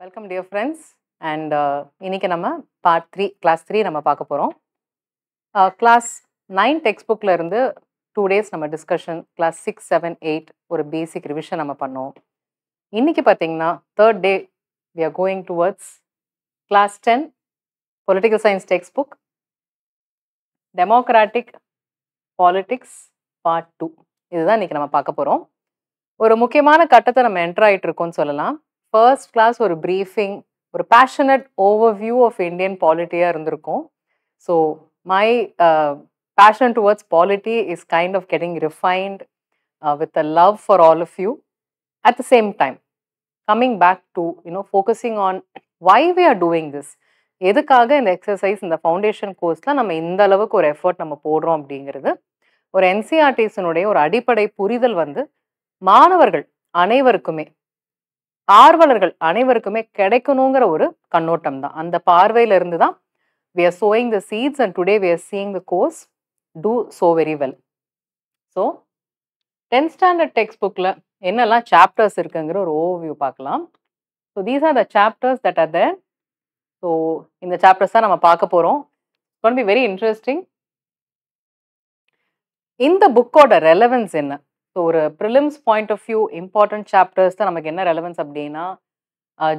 Welcome dear friends and இன்னைக்கு நம்ம part 3 class 3 நம்ம பார்க்க போகிறோம். கிளாஸ் 9 டெக்ஸ்ட் புக்கில் இருந்து 2 டேஸ் நம்ம டிஸ்கஷன், கிளாஸ் 6, 7, 8 ஒரு பேசிக் ரிவிஷன் நம்ம பண்ணோம். இன்னைக்கு பார்த்தீங்கன்னா third day we are going towards class 10 political science text book democratic politics part 2. இதுதான் இன்னைக்கு நம்ம பார்க்க போகிறோம். ஒரு முக்கியமான கட்டத்தை நம்ம என்டர் ஆகிட்டு இருக்கோம்னு சொல்லலாம். ஃபர்ஸ்ட் கிளாஸ் ஒரு ப்ரீஃபிங், ஒரு பேஷனட் ஓவர்வியூ ஆஃப் இந்தியன் பாலிட்டியாக இருந்திருக்கும். So my passion towards polity is kind of getting refined with a love for all of you. At the same time coming back to focusing on why we are doing this, எதுக்காக இந்த exercise, இந்த foundation கோர்ஸில் நம்ம இந்த அளவுக்கு ஒரு effort நம்ம போடுறோம் அப்படிங்கிறது ஒரு என்சிஆர்டிஸினுடைய ஒரு அடிப்படை புரிதல் வந்து மாணவர்கள் அனைவருக்குமே, ஆர்வலர்கள் அனைவருக்குமே கிடைக்கணுங்கிற ஒரு கண்ணோட்டம் தான். அந்த பார்வையில இருந்து தான் we are sowing the seeds and today we are seeing the course do so very well. So 10th standard textbookல என்னெல்லாம் சாப்டர்ஸ் இருக்குங்கிற ஒரு ஓவர்வியூ பார்க்கலாம். So these are the chapters that are there. So இந்த சாப்டர்ஸ் தான் நம்ம பார்க்க போறோம். It's going to be very interesting. இந்த புக்கோட ரெலவன்ஸ் என்ன? ஸோ ஒரு prelims point of view important chapters தான் நமக்கு என்ன ரெலவன்ஸ் அப்படின்னா,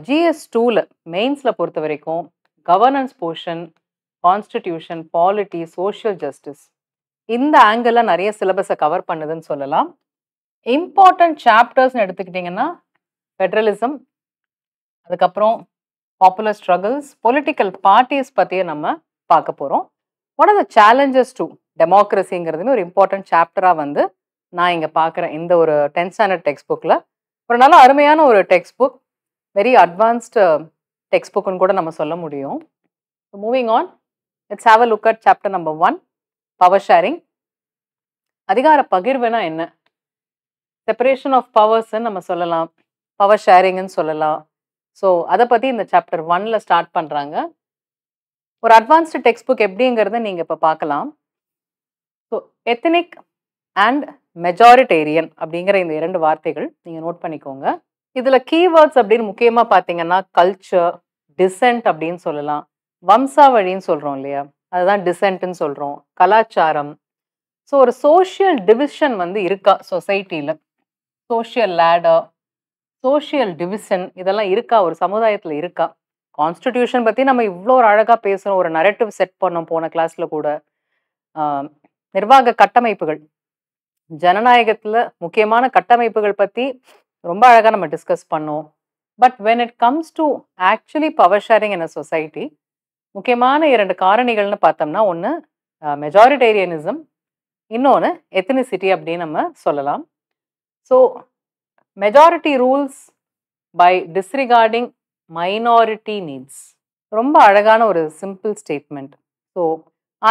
GS 2ல மெயின்ஸில் பொறுத்த வரைக்கும் governance portion, constitution, polity, social justice, இந்த ஆங்கிளில் நிறைய சிலபஸை கவர் பண்ணுதுன்னு சொல்லலாம். இம்பார்ட்டன்ட் சாப்டர்ஸ்னு எடுத்துக்கிட்டிங்கன்னா ஃபெடரலிசம், அதுக்கப்புறம் பாப்புலர் ஸ்ட்ரகிள்ஸ், பொலிட்டிக்கல் பார்ட்டிஸ் பற்றியே நம்ம பார்க்க போகிறோம். What are the challenges to டெமோக்ரஸிங்கிறதுமே ஒரு இம்பார்ட்டன்ட் சாப்டராக வந்து நான் இங்கே பார்க்குறேன். இந்த ஒரு 10th ஸ்டாண்டர்ட் டெக்ஸ்ட் புக்கில் ஒரு நல்ல அருமையான ஒரு text book, very advanced text புக்குன்னு கூட நம்ம சொல்ல முடியும். Moving on, let's have a look at chapter number 1, power sharing. அதிகார பகிர்வுனா என்ன? செப்பரேஷன் ஆஃப் பவர்ஸ்ன்னு நம்ம சொல்லலாம், பவர் ஷேரிங்னு சொல்லலாம். ஸோ அதை பற்றி இந்த சாப்டர் 1ல ஸ்டார்ட் பண்ணுறாங்க. ஒரு அட்வான்ஸ்டு டெக்ஸ்ட் புக் எப்படிங்கிறத நீங்கள் இப்போ பார்க்கலாம். ஸோ எத்தனிக் அண்ட் மெஜாரிட்டேரியன் அப்படிங்கிற இந்த 2 வார்த்தைகள் நீங்கள் நோட் பண்ணிக்கோங்க. இதில் கீவேர்ட்ஸ் அப்படின்னு முக்கியமாக பார்த்தீங்கன்னா கல்ச்சர், டிசென்ட் அப்படின்னு சொல்லலாம், வம்சாவழின்னு சொல்கிறோம் இல்லையா, அதுதான் டிசென்ட்னு சொல்கிறோம், கலாச்சாரம். ஸோ ஒரு சோஷியல் டிவிஷன் வந்து இருக்கா சொசைட்டியில், சோஷியல் லேடர், சோஷியல் டிவிஷன் இதெல்லாம் இருக்கா ஒரு சமுதாயத்தில் இருக்கா? கான்ஸ்டிடியூஷன் பற்றி நம்ம இவ்வளோ ஒரு அழகாக பேசுகிறோம், ஒரு நரேட்டிவ் செட் பண்ணோம் போன கிளாஸில் கூட. நிர்வாக கட்டமைப்புகள், ஜனநாயகத்தில் முக்கியமான கட்டமைப்புகள் பற்றி ரொம்ப அழகாக நம்ம டிஸ்கஸ் பண்ணோம். But when it comes to actually power sharing in a society, முக்கியமான 2 காரணிகள்னு பார்த்தோம்னா, ஒன்று மெஜாரிட்டேரியனிசம், இன்னொன்று எத்தனிசிட்டி அப்படின்னு நம்ம சொல்லலாம். So majority rules by disregarding minority needs, ரொம்ப அழகான ஒரு சிம்பிள் ஸ்டேட்மெண்ட். ஸோ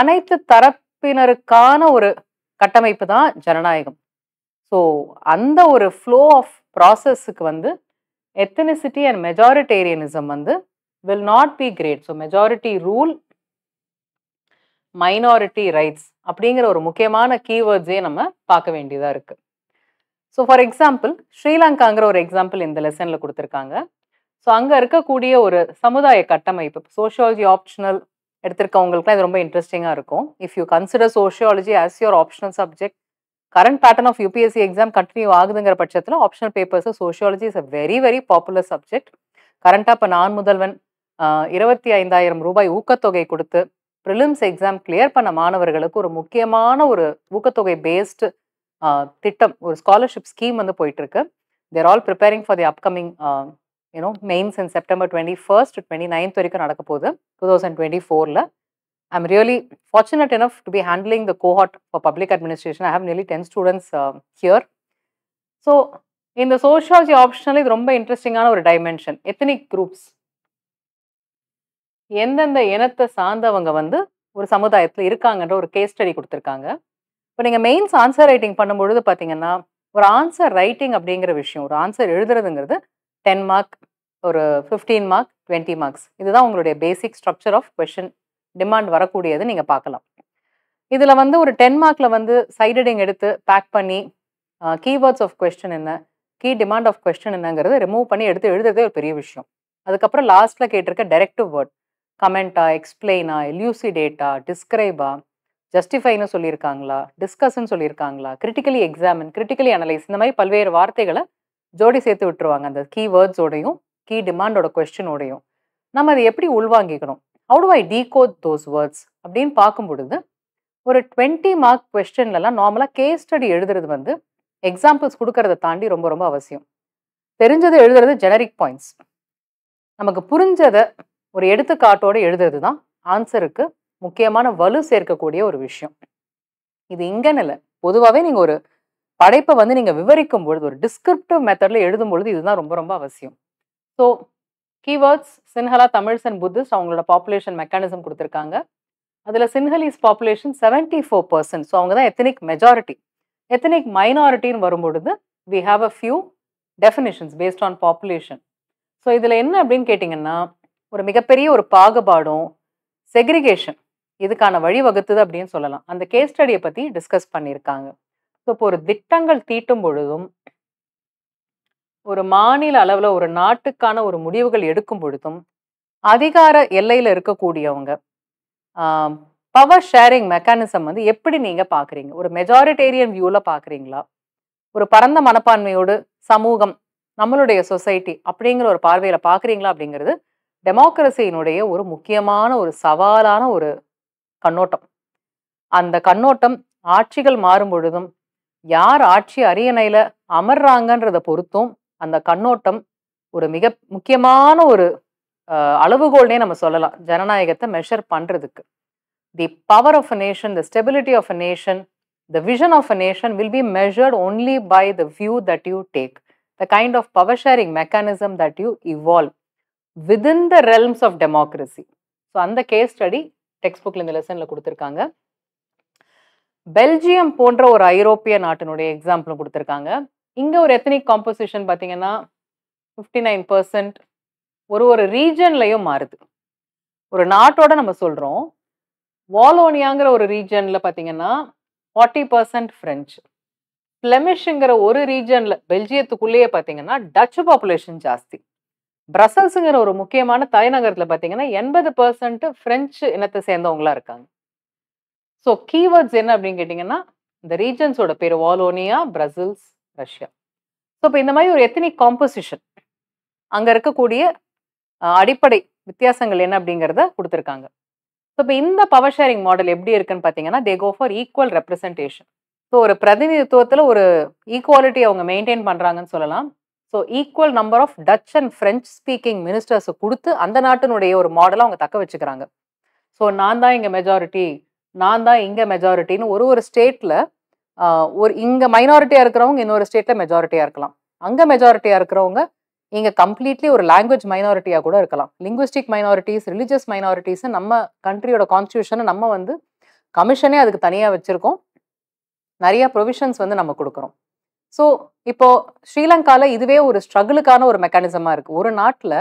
அனைத்து தரப்பினருக்கான ஒரு கட்டமைப்பு தான் ஜனநாயகம். ஸோ அந்த ஒரு ஃப்ளோ ஆஃப் ப்ராசஸுக்கு வந்து எத்தனிசிட்டி அண்ட் மெஜாரிட்டேரியனிசம் வந்து will not be great. So majority rule, minority rights அப்படிங்கிற ஒரு முக்கியமான கீவேர்ட்ஸே நம்ம பார்க்க வேண்டியதாக இருக்குது. ஸோ ஃபார் எக்ஸாம்பிள் ஸ்ரீலங்காங்கிற ஒரு எக்ஸாம்பிள் இந்த லெசனில் கொடுத்துருக்காங்க. ஸோ அங்கே இருக்கக்கூடிய ஒரு சமுதாய கட்டமைப்பு, சோஷியாலஜி ஆப்ஷனல் எடுத்திருக்கவங்களுக்குலாம் இது ரொம்ப இன்ட்ரெஸ்டிங்காக இருக்கும். If you consider sociology as your optional subject, current pattern of UPSC exam continue ஆகுதுங்கிற பட்சத்தில் optional papers sociology is a very very popular subject. கரண்ட்டாக இப்போ நான் முதல்வன் 25,000 ரூபாய் ஊக்கத்தொகை கொடுத்து ப்ரிலிம்ஸ் எக்ஸாம் கிளியர் பண்ண மாணவர்களுக்கு ஒரு முக்கியமான ஒரு ஊக்கத்தொகை பேஸ்டு திட்டம், ஒரு ஸ்காலர்ஷிப் ஸ்கீம் வந்து போயிட்டுருக்கு. They're all preparing for the upcoming mains in September 21st to 29th வரைக்கும் நடக்க போகுது 2024ல. I'm really fortunate enough to be handling the cohort for public administration. I have nearly 10 students here. So in the sociology optional இது ரொம்ப இன்ட்ரெஸ்டிங்கான ஒரு dimension. Ethnic groups, எந்தெந்த இனத்தை சார்ந்தவங்க வந்து ஒரு சமுதாயத்தில் இருக்காங்கன்ற ஒரு கேஸ் ஸ்டடி கொடுத்துருக்காங்க. இப்போ நீங்கள் மெயின்ஸ் ஆன்சர் ரைட்டிங் பண்ணும்பொழுது பார்த்தீங்கன்னா, ஒரு ஆன்சர் ரைட்டிங் அப்படிங்கிற விஷயம், ஒரு ஆன்சர் எழுதுறதுங்கிறது 10 மார்க், ஒரு 15 மார்க், 20 மார்க்ஸ், இதுதான் உங்களுடைய basic structure of question demand வரக்கூடியது நீங்கள் பார்க்கலாம். இதில் வந்து ஒரு 10 மார்க்கில் வந்து சைடடிங் எடுத்து பேக் பண்ணி கீவேர்ட்ஸ் ஆஃப் கொஸ்டின் என்ன, கீ டிமாண்ட் ஆஃப் கொஸ்டின் என்னங்கிறத ரிமூவ் பண்ணி எடுத்து எழுதுறதே ஒரு பெரிய விஷயம். அதுக்கப்புறம் லாஸ்ட்ல கேட்டிருக்க டைரக்டிவ் வேர்ட் கமெண்டா, எக்ஸ்பிளைனா, எல்யூசிடேட்டா, டிஸ்கிரைபா, ஜஸ்டிஃபைன்னு சொல்லியிருக்காங்களா, டிஸ்கஸ்ன்னு சொல்லியிருக்காங்களா, கிரிட்டிக்கலி எக்ஸாமின், கிரிட்டிக்கலி அனலைஸ், இந்த மாதிரி பல்வேறு வார்த்தைகளை ஜோடி சேர்த்து விட்டுருவாங்க அந்த கீவேர்ட்ஸோடையும் கீ டிமாண்டோட கொஸ்டினோடையும். நம்ம அதை எப்படி உள்வாங்கிக்கணும், how to I decode those words அப்படின்னு பார்க்கும் பொழுது ஒரு 20 மார்க் கொஸ்டின்லலாம் நார்மலாக கேஸ் ஸ்டடி எழுதுறது வந்து எக்ஸாம்பிள்ஸ் கொடுக்கறத தாண்டி ரொம்ப ரொம்ப அவசியம். தெரிஞ்சதை எழுதுறது ஜெனரிக் பாயிண்ட்ஸ், நமக்கு புரிஞ்சதை ஒரு எடுத்துக்காட்டோட எழுதுறது தான் ஆன்சருக்கு முக்கியமான வலு சேர்க்கக்கூடிய ஒரு விஷயம். இது இங்கன்னு இல்லை, பொதுவாகவே நீங்கள் ஒரு படைப்பை வந்து நீங்கள் விவரிக்கும் பொழுது ஒரு டிஸ்கிரிப்டிவ் மெத்தடில் எழுதும் பொழுது இதுதான் ரொம்ப ரொம்ப அவசியம். So keywords Sinhala, Tamils and Buddhist அவங்களோட பாப்புலேஷன் மெக்கானிசம் கொடுத்துருக்காங்க. அதில் சின்ஹலிஸ் பாப்புலேஷன் 74%. ஸோ அவங்க தான் எத்தனிக் மெஜாரிட்டி. எத்தனிக் மைனாரிட்டின்னு வரும்பொழுது we have a few definitions based on population. So இதில் என்ன அப்படின்னு கேட்டிங்கன்னா ஒரு மிகப்பெரிய ஒரு பாகுபாடும் செக்ரிகேஷன் இதுக்கான வழிவகுத்துது அப்படின்னு சொல்லலாம். அந்த கேஸ் ஸ்டடியை பற்றி டிஸ்கஸ் பண்ணியிருக்காங்க. ஸோ இப்போ ஒரு திட்டங்கள் தீட்டும் பொழுதும் ஒரு மாநில அளவில் ஒரு நாட்டுக்கான ஒரு முடிவுகள் எடுக்கும் பொழுதும் அதிகார எல்லையில் இருக்கக்கூடியவங்க பவர் ஷேரிங் மெக்கானிசம் வந்து எப்படி நீங்கள் பார்க்குறீங்க? ஒரு மெஜாரிட்டேரியன் வியூவில் பார்க்குறீங்களா, ஒரு பரந்த மனப்பான்மையோடு சமூகம், நம்மளுடைய சொசைட்டி அப்படிங்கிற ஒரு பார்வையில் பார்க்குறீங்களா அப்படிங்கிறது டெமோக்ரஸியினுடைய ஒரு முக்கியமான ஒரு சவாலான ஒரு கண்ணோட்டம். அந்த கண்ணோட்டம் ஆட்சிகள் மாறும் பொழுதும் யார் ஆட்சி அரியணையில அமர்றாங்கன்றத பொறுத்தும் அந்த கண்ணோட்டம் ஒரு மிக முக்கியமான ஒரு அளவுகோல்னே நம்ம சொல்லலாம் ஜனநாயகத்தை மெஷர் பண்றதுக்கு. The power of a nation, the stability of a nation, the vision of a nation will be measured only by the view that you take, the kind of power sharing mechanism that you evolve within the realms of democracy. So அந்த case study text புக்ல இந்த லெசன்ல கொடுத்துருக்காங்க. Belgium போன்ற ஒரு ஐரோப்பிய நாட்டினுடைய எக்ஸாம்பிளும் கொடுத்துருக்காங்க. இங்க ஒரு எத்தனிக் காம்போசிஷன் பார்த்தீங்கன்னா 59%. ஒரு ரீஜன்லையும் மாறுது. ஒரு நாட்டோட நம்ம சொல்றோம், வாலோனியாங்கிற ஒரு ரீஜன்ல பார்த்தீங்கன்னா 40% பிரெஞ்சு, பிளெமிஷ்ங்கிற ஒரு ரீஜன்ல பெல்ஜியத்துக்குள்ளேயே பார்த்தீங்கன்னா டச்சு பாப்புலேஷன் ஜாஸ்தி, பிரசல்ஸுங்கிற ஒரு முக்கியமான தலைநகரத்தில் பார்த்தீங்கன்னா 80% பிரெஞ்சு இனத்தை சேர்ந்தவங்களா இருக்காங்க. ஸோ கீவேர்ட்ஸ் என்ன அப்படின்னு கேட்டிங்கன்னா இந்த ரீஜன்ஸோட பேர் வாலோனியா, பிரசல்ஸ், ரஷ்யா. ஸோ இப்போ இந்த மாதிரி ஒரு எத்தனிக் காம்போசிஷன் அங்கே இருக்கக்கூடிய அடிப்படை வித்தியாசங்கள் என்ன அப்படிங்கிறத கொடுத்துருக்காங்க. ஸோ இப்போ இந்த பவர் ஷேரிங் மாடல் எப்படி இருக்குன்னு பார்த்தீங்கன்னா they go for equal representation. So ஒரு பிரதிநிதித்துவத்தில் ஒரு ஈக்குவாலிட்டி அவங்க மெயின்டைன் பண்ணுறாங்கன்னு சொல்லலாம். So equal number of Dutch and French speaking மினிஸ்டர்ஸை கொடுத்து அந்த நாட்டினுடைய ஒரு மாடலை அவங்க தக்க வச்சுக்கிறாங்க. ஸோ நான் தான் இங்கே மெஜாரிட்டி, நான் தான் இங்கே மெஜாரிட்டின்னு ஒரு ஸ்டேட்டில் ஒரு இங்கே மைனாரிட்டியாக இருக்கிறவங்க இன்னொரு ஸ்டேட்டில் மெஜாரிட்டியாக இருக்கலாம், அங்கே மெஜாரிட்டியாக இருக்கிறவங்க இங்கே கம்ப்ளீட்லி ஒரு லாங்குவேஜ் மைனாரிட்டியாக கூட இருக்கலாம். லிங்குவிஸ்டிக் மைனாரிட்டிஸ், ரிலிஜியஸ் மைனாரிட்டிஸ் நம்ம கண்ட்ரியோட கான்ஸ்டியூஷனை நம்ம வந்து கமிஷனே அதுக்கு தனியாக வச்சுருக்கோம், நிறைய ப்ரொவிஷன்ஸ் வந்து நம்ம கொடுக்குறோம். ஸோ இப்போ ஸ்ரீலங்காவில் இதுவே ஒரு ஸ்ட்ரகிளுக்கான ஒரு மெக்கானிசமாக இருக்குது. ஒரு நாட்டில்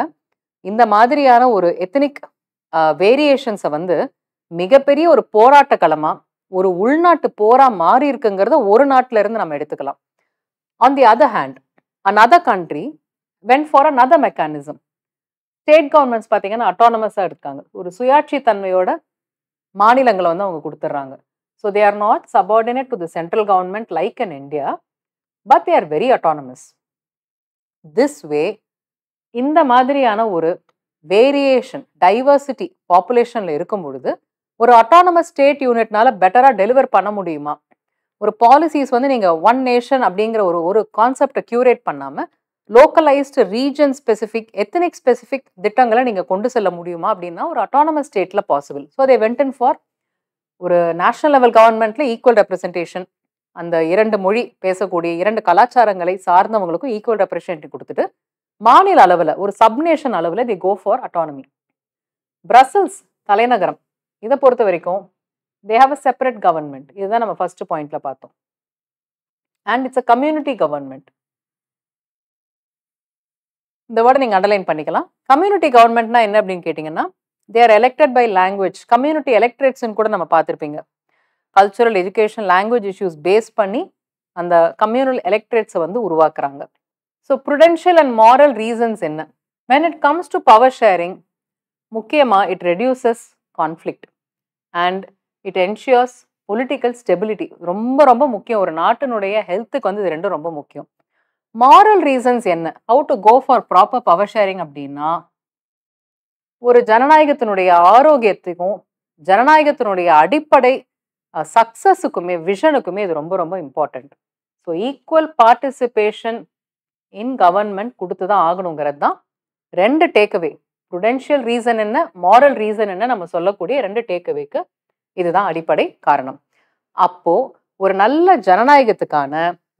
இந்த மாதிரியான ஒரு எத்தனிக் வேரியேஷன்ஸை வந்து மிகப்பெரிய ஒரு போராட்ட களமாக ஒரு உள்நாட்டு போராக மாறி இருக்குங்கிறத ஒரு நாட்டில இருந்து நம்ம எடுத்துக்கலாம். On the other hand another country went for another mechanism. State governments பார்த்தீங்கன்னா அட்டானமஸாக இருக்காங்க, ஒரு சுயாட்சி தன்மையோட மாநிலங்களை வந்து அவங்க கொடுத்துட்றாங்க. So they are not subordinate to the central government like in India, but they are very autonomous. This way இந்த மாதிரியான ஒரு வேரியேஷன் டைவர்சிட்டி பாப்புலேஷனில் இருக்கும் பொழுது ஒரு அட்டானமஸ் ஸ்டேட் யூனிட்னால பெட்டராக டெலிவர் பண்ண முடியுமா, ஒரு பாலிசிஸ் வந்து நீங்கள் ஒன் நேஷன் அப்படிங்கிற ஒரு கான்செப்டை கியூரேட் பண்ணாமல் localised region specific ethnic specific திட்டங்களை நீங்கள் கொண்டு செல்ல முடியுமா அப்படின்னா ஒரு அட்டானமஸ் ஸ்டேட்டில் possible. So they went in for ஒரு நேஷனல் லெவல் கவர்மெண்ட்டில் ஈக்குவல் ரெப்ரசன்டேஷன், அந்த 2 மொழி பேசக்கூடிய 2 கலாச்சாரங்களை சார்ந்தவங்களுக்கும் ஈக்குவல் ரெப்ரசன்டேட்டிவ் கொடுத்துட்டு மாநில அளவில் ஒரு சப்நேஷன் அளவில் தி கோ ஃபார் அட்டானமி. பிரசல்ஸ் தலைநகரம் இதை பொறுத்த வரைக்கும் they have a separate government. இதுதான் நம்ம ஃபர்ஸ்ட் பாயிண்ட்ல பார்த்தோம். And it's a community government. இந்த வேர்டை நீங்கள் அண்டர்லைன் பண்ணிக்கலாம். கம்யூனிட்டி கவர்மெண்ட்னா என்ன அப்படின்னு கேட்டிங்கன்னா they are elected by language. Community எலெக்ட்ரேட்ஸ்ன்னு கூட நம்ம பார்த்துருப்பீங்க. Cultural, education, language issues base பண்ணி அந்த கம்யூனல் எலெக்ட்ரேட்ஸை வந்து உருவாக்குறாங்க. So prudential and moral reasons என்ன, when it comes to power sharing, முக்கியமா it reduces conflict and it ensures political stability. ரொம்ப ரொம்ப முக்கியம். ஒரு நாட்டினுடைய ஹெல்த்துக்கு வந்து இது ரெண்டும் ரொம்ப முக்கியம். மாரல் ரீசன்ஸ் என்ன? How to go for proper power sharing அப்படின்னா, ஒரு ஜனநாயகத்தினுடைய ஆரோக்கியத்துக்கும் ஜனநாயகத்தினுடைய அடிப்படை சக்சஸுக்குமே விஷனுக்குமே இது ரொம்ப ரொம்ப இம்பார்ட்டன்ட். ஸோ ஈக்குவல் பார்ட்டிசிபேஷன் இன் கவர்மெண்ட் கொடுத்து தான் ஆகணுங்கிறது தான் ரெண்டு டேக்அவே. ப்ருடென்ஷியல் ரீசன் என்ன, மாரல் ரீசன் என்ன, நம்ம சொல்லக்கூடிய ரெண்டு டேக்அவேக்கு இதுதான் அடிப்படை காரணம். அப்போ ஒரு நல்ல ஜனநாயகத்துக்கான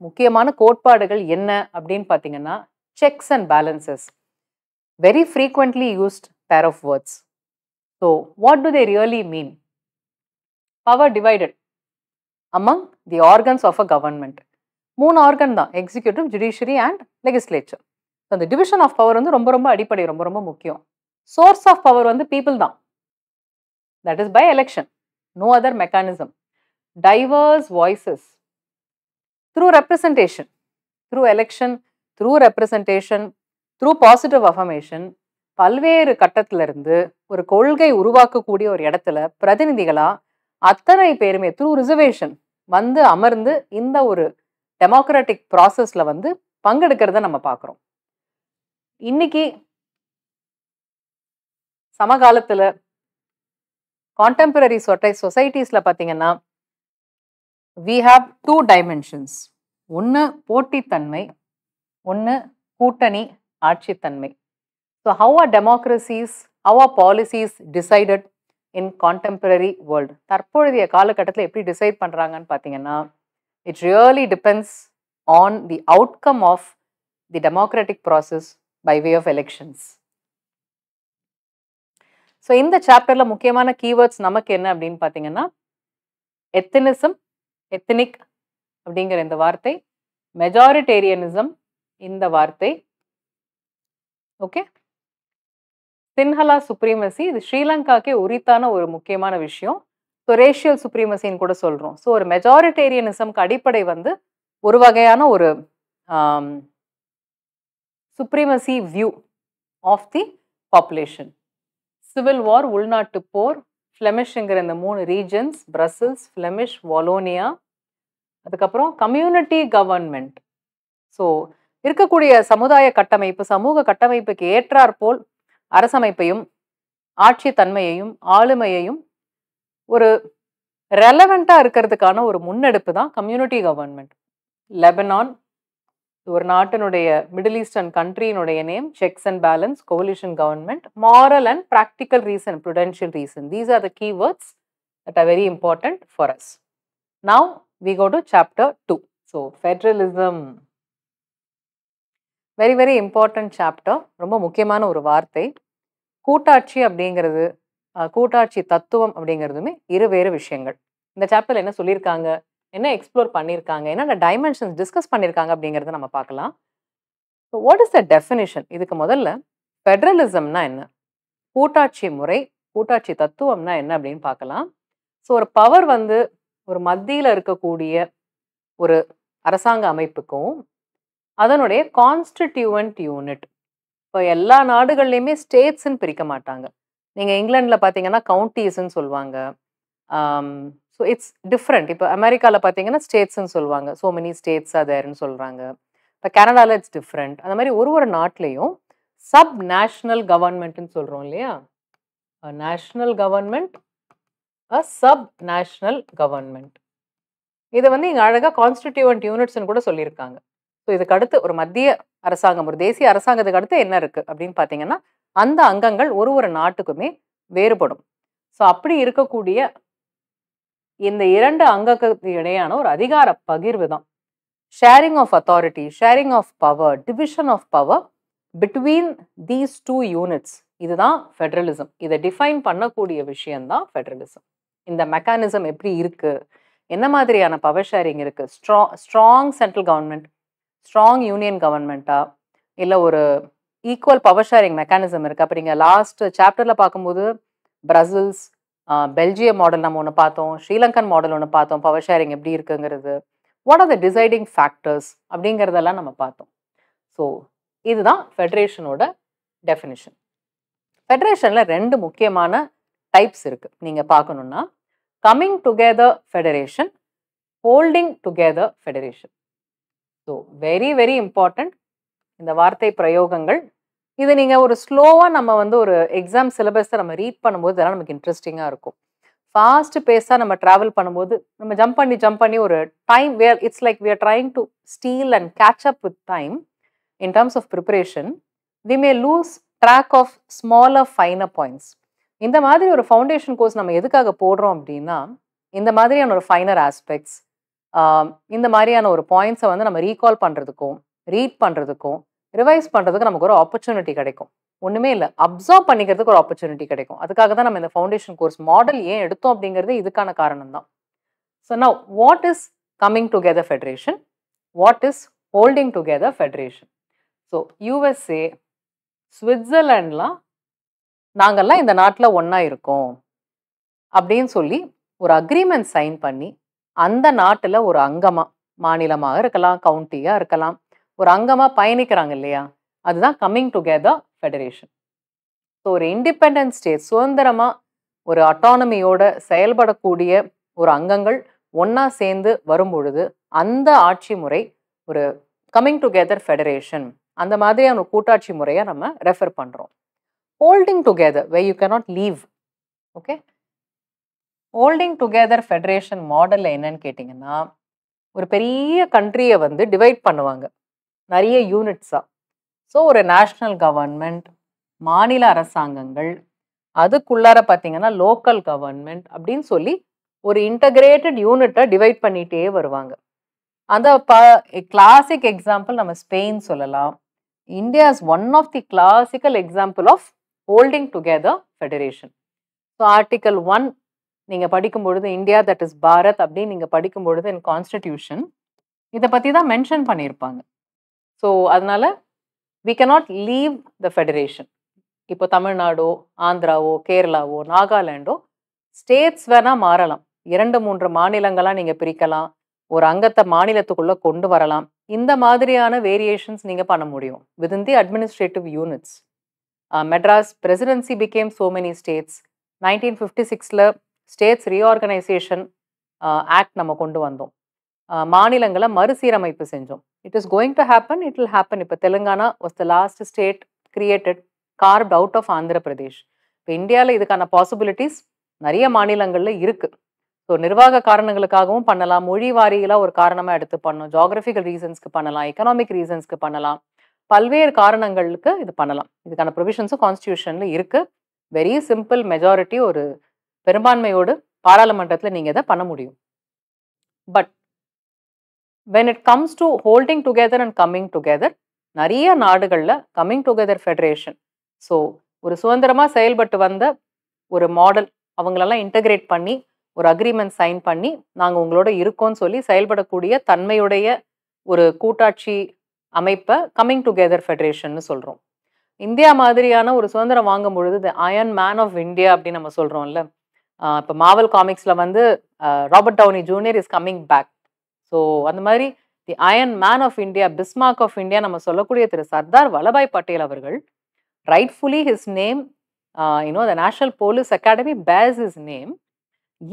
முக்கியமான கோட்பாடுகள் என்ன அப்படின்னு பார்த்தீங்கன்னா, checks and balances, very frequently used pair of words. So what do they really mean? Power divided among the organs of a government. மூணு ஆர்கன் தான், எக்ஸிக்யூட்டிவ், ஜுடிஷியரி அண்ட் லெகிஸ்லேச்சர். அந்த டிவிஷன் ஆஃப் பவர் வந்து ரொம்ப ரொம்ப அடிப்படை, ரொம்ப ரொம்ப முக்கியம். சோர்ஸ் ஆஃப் பவர் வந்து பீப்புள் தான், that is by election, no other mechanism. Diverse voices through representation, through election, through representation, through positive affirmation, பல்வேறு கட்டத்திலிருந்து ஒரு கொள்கை உருவாக்கக்கூடிய ஒரு இடத்துல பிரதிநிதிகளா அத்தனை பேருமே த்ரூ ரிசர்வேஷன் வந்து அமர்ந்து இந்த ஒரு டெமோக்ராட்டிக் ப்ராசஸ்ல வந்து பங்கெடுக்கிறத நம்ம பார்க்குறோம். இன்னைக்கு சமகாலத்துல கான்டெம்பரரி சொசைட்டிஸ்ல பார்த்தீங்கன்னா, we have two dimensions. ஒன்று போட்டித்தன்மை, ஒன்று கூட்டணி ஆட்சித்தன்மை. So how are democracies, how are policies decided in contemporary world? தற்பொழுதைய காலகட்டத்தில் எப்படி டிசைட் பண்றாங்கன்னு பார்த்தீங்கன்னா, it really depends on the outcome of the democratic process by way of elections. So இந்த சாப்டர்ல முக்கியமான கீவேர்ட்ஸ் நமக்கு என்ன அப்படின்னு பார்த்தீங்கன்னா, எத்தினிசம், எத்தனிக் அப்படிங்கிற இந்த வார்த்தை, மெஜாரிட்டேரியனிசம் இந்த வார்த்தை, ஓகே, சின்ஹலா சுப்ரீமசி, இது ஸ்ரீலங்காக்கே உரித்தான ஒரு முக்கியமான விஷயம். ஸோ ரேஷியல் சுப்ரீமசின்னு கூட சொல்கிறோம். ஸோ ஒரு மெஜாரிட்டேரியனிசம்க்கு அடிப்படை வந்து ஒரு வகையான ஒரு supremacy view of the population. Civil war, உள்நாட்டு போர், ஃப்ளெமிஷ்ங்கிற இந்த மூணு ரீஜன்ஸ், பிரசல்ஸ், ஃப்ளெமிஷ், வாலோனியா, அதுக்கப்புறம் கம்யூனிட்டி கவர்மெண்ட். ஸோ இருக்கக்கூடிய சமுதாய கட்டமைப்பு, சமூக கட்டமைப்புக்கு ஏற்றாற்போல் அரசமைப்பையும் ஆட்சி தன்மையையும் ஆளுமையையும் ஒரு ரெலவெண்ட்டாக இருக்கிறதுக்கான ஒரு முன்னெடுப்பு தான் கம்யூனிட்டி கவர்மெண்ட். லெபனான் ஒரு நாட்டினுடைய மிடில் ஈஸ்டர்ன் கண்ட்ரியினுடைய name, checks and balance, coalition government, moral and practical reason, prudential reason. These are the keywords that are very important for us. Now we go to chapter 2. So federalism, very very important chapter. ரொம்ப முக்கியமான ஒரு வார்த்தை. கூட்டாட்சி அப்படிங்கிறது, கூட்டாட்சி தத்துவம் அப்படிங்கிறதுமே இருவேறு விஷயங்கள். இந்த சாப்டர்ல என்ன சொல்லியிருக்காங்க, என்ன எக்ஸ்ப்ளோர் பண்ணியிருக்காங்க, என்னென்ன டைமென்ஷன்ஸ் டிஸ்கஸ் பண்ணியிருக்காங்க அப்படிங்கிறத நம்ம பார்க்கலாம். So what is the definition? இதுக்கு முதல்ல ஃபெடரலிசம்னா என்ன, கூட்டாட்சி முறை, கூட்டாட்சி தத்துவம்னா என்ன அப்படின்னு பார்க்கலாம். ஸோ ஒரு பவர் வந்து ஒரு மத்தியில் இருக்கக்கூடிய ஒரு அரசாங்க அமைப்புக்கும் அதனுடைய கான்ஸ்டிடியூவன்ட் யூனிட். இப்போ எல்லா நாடுகள்லையுமே ஸ்டேட்ஸ்ன்னு பிரிக்க மாட்டாங்க. நீங்கள் இங்கிலாண்டில் பார்த்தீங்கன்னா கவுண்டீஸ்ன்னு சொல்லுவாங்க. So it's different. இப்போ அமெரிக்காவில் பார்த்தீங்கன்னா ஸ்டேட்ஸ்ன்னு சொல்லுவாங்க, ஸோ மெனி ஸ்டேட்ஸ் அதர்ன்னு சொல்கிறாங்க. இப்போ கனடாவில் இட்ஸ் டிஃப்ரெண்ட். அந்த மாதிரி ஒரு நாட்டிலையும் சப் நேஷ்னல் கவர்மெண்ட்னு சொல்கிறோம் இல்லையா, national government, sub national government. இதை வந்து இங்கே அழகாக கான்ஸ்டிடியூவன்ட் யூனிட்ஸ்ன்னு கூட சொல்லியிருக்காங்க. ஸோ இதுக்கு அடுத்து ஒரு மத்திய அரசாங்கம், ஒரு தேசிய அரசாங்கத்துக்கு அடுத்து என்ன இருக்குது அப்படின்னு பார்த்தீங்கன்னா, அந்த அங்கங்கள் ஒரு நாட்டுக்குமே வேறுபடும். ஸோ அப்படி இருக்கக்கூடிய இந்த இரண்டு அங்கங்களுக்கு இடையான ஒரு அதிகார பகிர்வு தான் sharing of authority, sharing of power, division of power between these two units. இதுதான் ஃபெடரலிசம். இதை டிஃபைன் பண்ணக்கூடிய விஷயம்தான் ஃபெடரலிசம். இந்த மெக்கானிசம் எப்படி இருக்கு, என்ன மாதிரியான பவர் ஷேரிங் இருக்கு, strong central government, strong union கவர்மெண்ட்டா, இல்லை ஒரு ஈக்குவல் பவர் ஷேரிங் மெக்கானிசம் இருக்கு. அப்போ நீங்கள் லாஸ்ட் சாப்டர்ல பார்க்கும்போது பிரசல்ஸ், பெல்ஜியம் மாடல் நம்ம ஒன்று பார்த்தோம், ஸ்ரீலங்கன் மாடல் ஒன்று பார்த்தோம், பவர் ஷேரிங் எப்படி இருக்குங்கிறது, what are the deciding factors அப்படிங்கிறதெல்லாம் நம்ம பார்த்தோம். ஸோ இதுதான் ஃபெடரேஷனோட டெஃபினிஷன். ஃபெடரேஷன்ல 2 முக்கியமான டைப்ஸ் இருக்கு. நீங்க பார்க்கணும்னா, coming together federation, holding together federation. So very very important இந்த வார்த்தை பிரயோகங்கள். இது நீங்க ஒரு ஸ்லோவா நம்ம வந்து ஒரு எக்ஸாம் சிலபஸை நம்ம ரீட் பண்ணும்போது இதெல்லாம் நமக்கு இன்ட்ரெஸ்டிங்கா இருக்கும். ஃபாஸ்ட் பேஸா நம்ம டிராவல் பண்ணும்போது நம்ம ஜம்ப் பண்ணி ஒரு time it's like we are trying to steal and catch up with time in terms of preparation. We may lose track of smaller finer points. இந்த மாதிரி ஒரு ஃபவுண்டேஷன் கோர்ஸ் நம்ம எதுக்காக போடுறோம் அப்படின்னா, இந்த மாதிரியான ஒரு ஃபைனர் ஆஸ்பெக்ட்ஸ், இந்த மாதிரியான ஒரு பாயிண்ட்ஸை வந்து நம்ம ரீகால் பண்ணுறதுக்கும், ரீட் பண்ணுறதுக்கும், ரிவைஸ் பண்ணுறதுக்கு நமக்கு ஒரு ஆப்பர்ச்சுனிட்டி கிடைக்கும். ஒன்றுமே இல்லை, அப்சர்வ் பண்ணிக்கிறதுக்கு ஒரு ஆப்பர்ச்சுனிட்டி கிடைக்கும். அதுக்காக தான் நம்ம இந்த ஃபவுண்டேஷன் கோர்ஸ் மாடல் ஏன் எடுத்தோம் அப்படிங்கிறது இதுக்கான காரணம் தான். So now what is coming together federation, what is holding together federation? So USA, சுவிட்சர்லாண்ட்லாம் நாங்கள்லாம் இந்த நாட்டில் ஒன்றா இருக்கோம் அப்படின்னு சொல்லி ஒரு அக்ரிமெண்ட் சைன் பண்ணி அந்த நாட்டில் ஒரு அங்கமாக, மாநிலமாக இருக்கலாம், கவுண்டியாக இருக்கலாம், ஒரு அங்கமாக பயணிக்கிறாங்க இல்லையா, அதுதான் கம்மிங் டுகெதர் ஃபெடரேஷன். ஸோ ஒரு இண்டிபெண்டன்ட் ஸ்டேட், சுதந்திரமாக ஒரு அட்டானமியோட செயல்படக்கூடிய ஒரு அங்கங்கள் ஒன்றா சேர்ந்து வரும்பொழுது அந்த ஆட்சி முறை ஒரு கம்மிங் டுகெதர் ஃபெடரேஷன், அந்த மாதிரியான ஒரு கூட்டாட்சி முறையை நம்ம ரெஃபர் பண்ணுறோம். Holding together where you cannot leave. Okay, holding together federation மாடலில் என்னன்னு கேட்டிங்கன்னா, ஒரு பெரிய கண்ட்ரியை வந்து டிவைட் பண்ணுவாங்க நிறைய யூனிட்ஸாக. ஸோ ஒரு நேஷ்னல் கவர்மெண்ட், மாநில அரசாங்கங்கள், அதுக்குள்ளார பார்த்தீங்கன்னா லோக்கல் கவர்மெண்ட் அப்படின்னு சொல்லி ஒரு இன்டகிரேட்டட் யூனிட்டை டிவைட் பண்ணிகிட்டே வருவாங்க. அந்த கிளாசிக் எக்ஸாம்பிள் நம்ம ஸ்பெயின் சொல்லலாம். India is one of the classical example of holding together federation. So article 1 நீங்கள் படிக்கும் பொழுது இந்தியா தட் இஸ் பாரத் அப்படின்னு நீங்கள் படிக்கும் பொழுது இன் கான்ஸ்டிடியூஷன் இதை பற்றி தான் மென்ஷன் பண்ணியிருப்பாங்க. ஸோ அதனால we cannot leave the federation. இப்போ தமிழ்நாடோ, ஆந்திராவோ, கேரளாவோ, நாகாலாண்டோ ஸ்டேட்ஸ் வேணால் மாறலாம். 2-3 மாநிலங்களாக நீங்கள் பிரிக்கலாம், ஒரு அங்கத்தை மாநிலத்துக்குள்ளே கொண்டு வரலாம். இந்த மாதிரியான வேரியேஷன்ஸ் நீங்கள் பண்ண முடியும் within the administrative units. Madras presidency became so many states. 1956ல் ஸ்டேட்ஸ் ரீஆர்கனைசேஷன் ஆக்ட் நம்ம கொண்டு வந்தோம். மாநிலங்களை மறுசீரமைப்பு செஞ்சோம். It is going to happen, it will happen. இப்போ Telangana was the last state created, carved out of Andhra Pradesh. இப்போ இந்தியாவில் இதுக்கான பாசிபிலிட்டிஸ் நிறைய மாநிலங்களில் இருக்குது. ஸோ நிர்வாக காரணங்களுக்காகவும் பண்ணலாம், மொழி வாரியில் ஒரு காரணமாக எடுத்து பண்ணணும், ஜாகிரபிக்கல் ரீசன்ஸ்க்கு பண்ணலாம், எக்கனாமிக் ரீசன்ஸ்க்கு பண்ணலாம், பல்வேறு காரணங்களுக்கு இது பண்ணலாம். இதுக்கான ப்ரொவிஷன்ஸும் கான்ஸ்டியூஷனில் இருக்குது. வெரி சிம்பிள் மெஜாரிட்டி, ஒரு பெரும்பான்மையோடு பாராளுமன்றத்தில் நீங்கள் இதை பண்ண முடியும். But when it comes to holding together and coming together, நிறைய நாடுகளில் கம்மிங் டுகெதர் ஃபெடரேஷன், ஸோ ஒரு சுதந்திரமாக செயல்பட்டு வந்த ஒரு மாடல் அவங்களெல்லாம் இன்டகிரேட் பண்ணி ஒரு அக்ரிமெண்ட் சைன் பண்ணி நாங்கள் உங்களோட இருக்கோன்னு சொல்லி செயல்படக்கூடிய தன்மையுடைய ஒரு கூட்டாட்சி அமைப்பை கம்மிங் டுகெதர் ஃபெடரேஷன்னு சொல்கிறோம். இந்தியா மாதிரியான ஒரு சுதந்திரம் வாங்கும் பொழுது the iron man of India அப்படின்னு நம்ம சொல்கிறோம்ல. இப்போ மாவல் காமிக்ஸில் வந்து Robert Downey junior is coming back. So அந்த மாதிரி the iron man of India, Bismarck of India நம்ம சொல்லக்கூடிய திரு சர்தார் வல்லபாய் பட்டேல் அவர்கள், rightfully his name, the national police academy bears his name.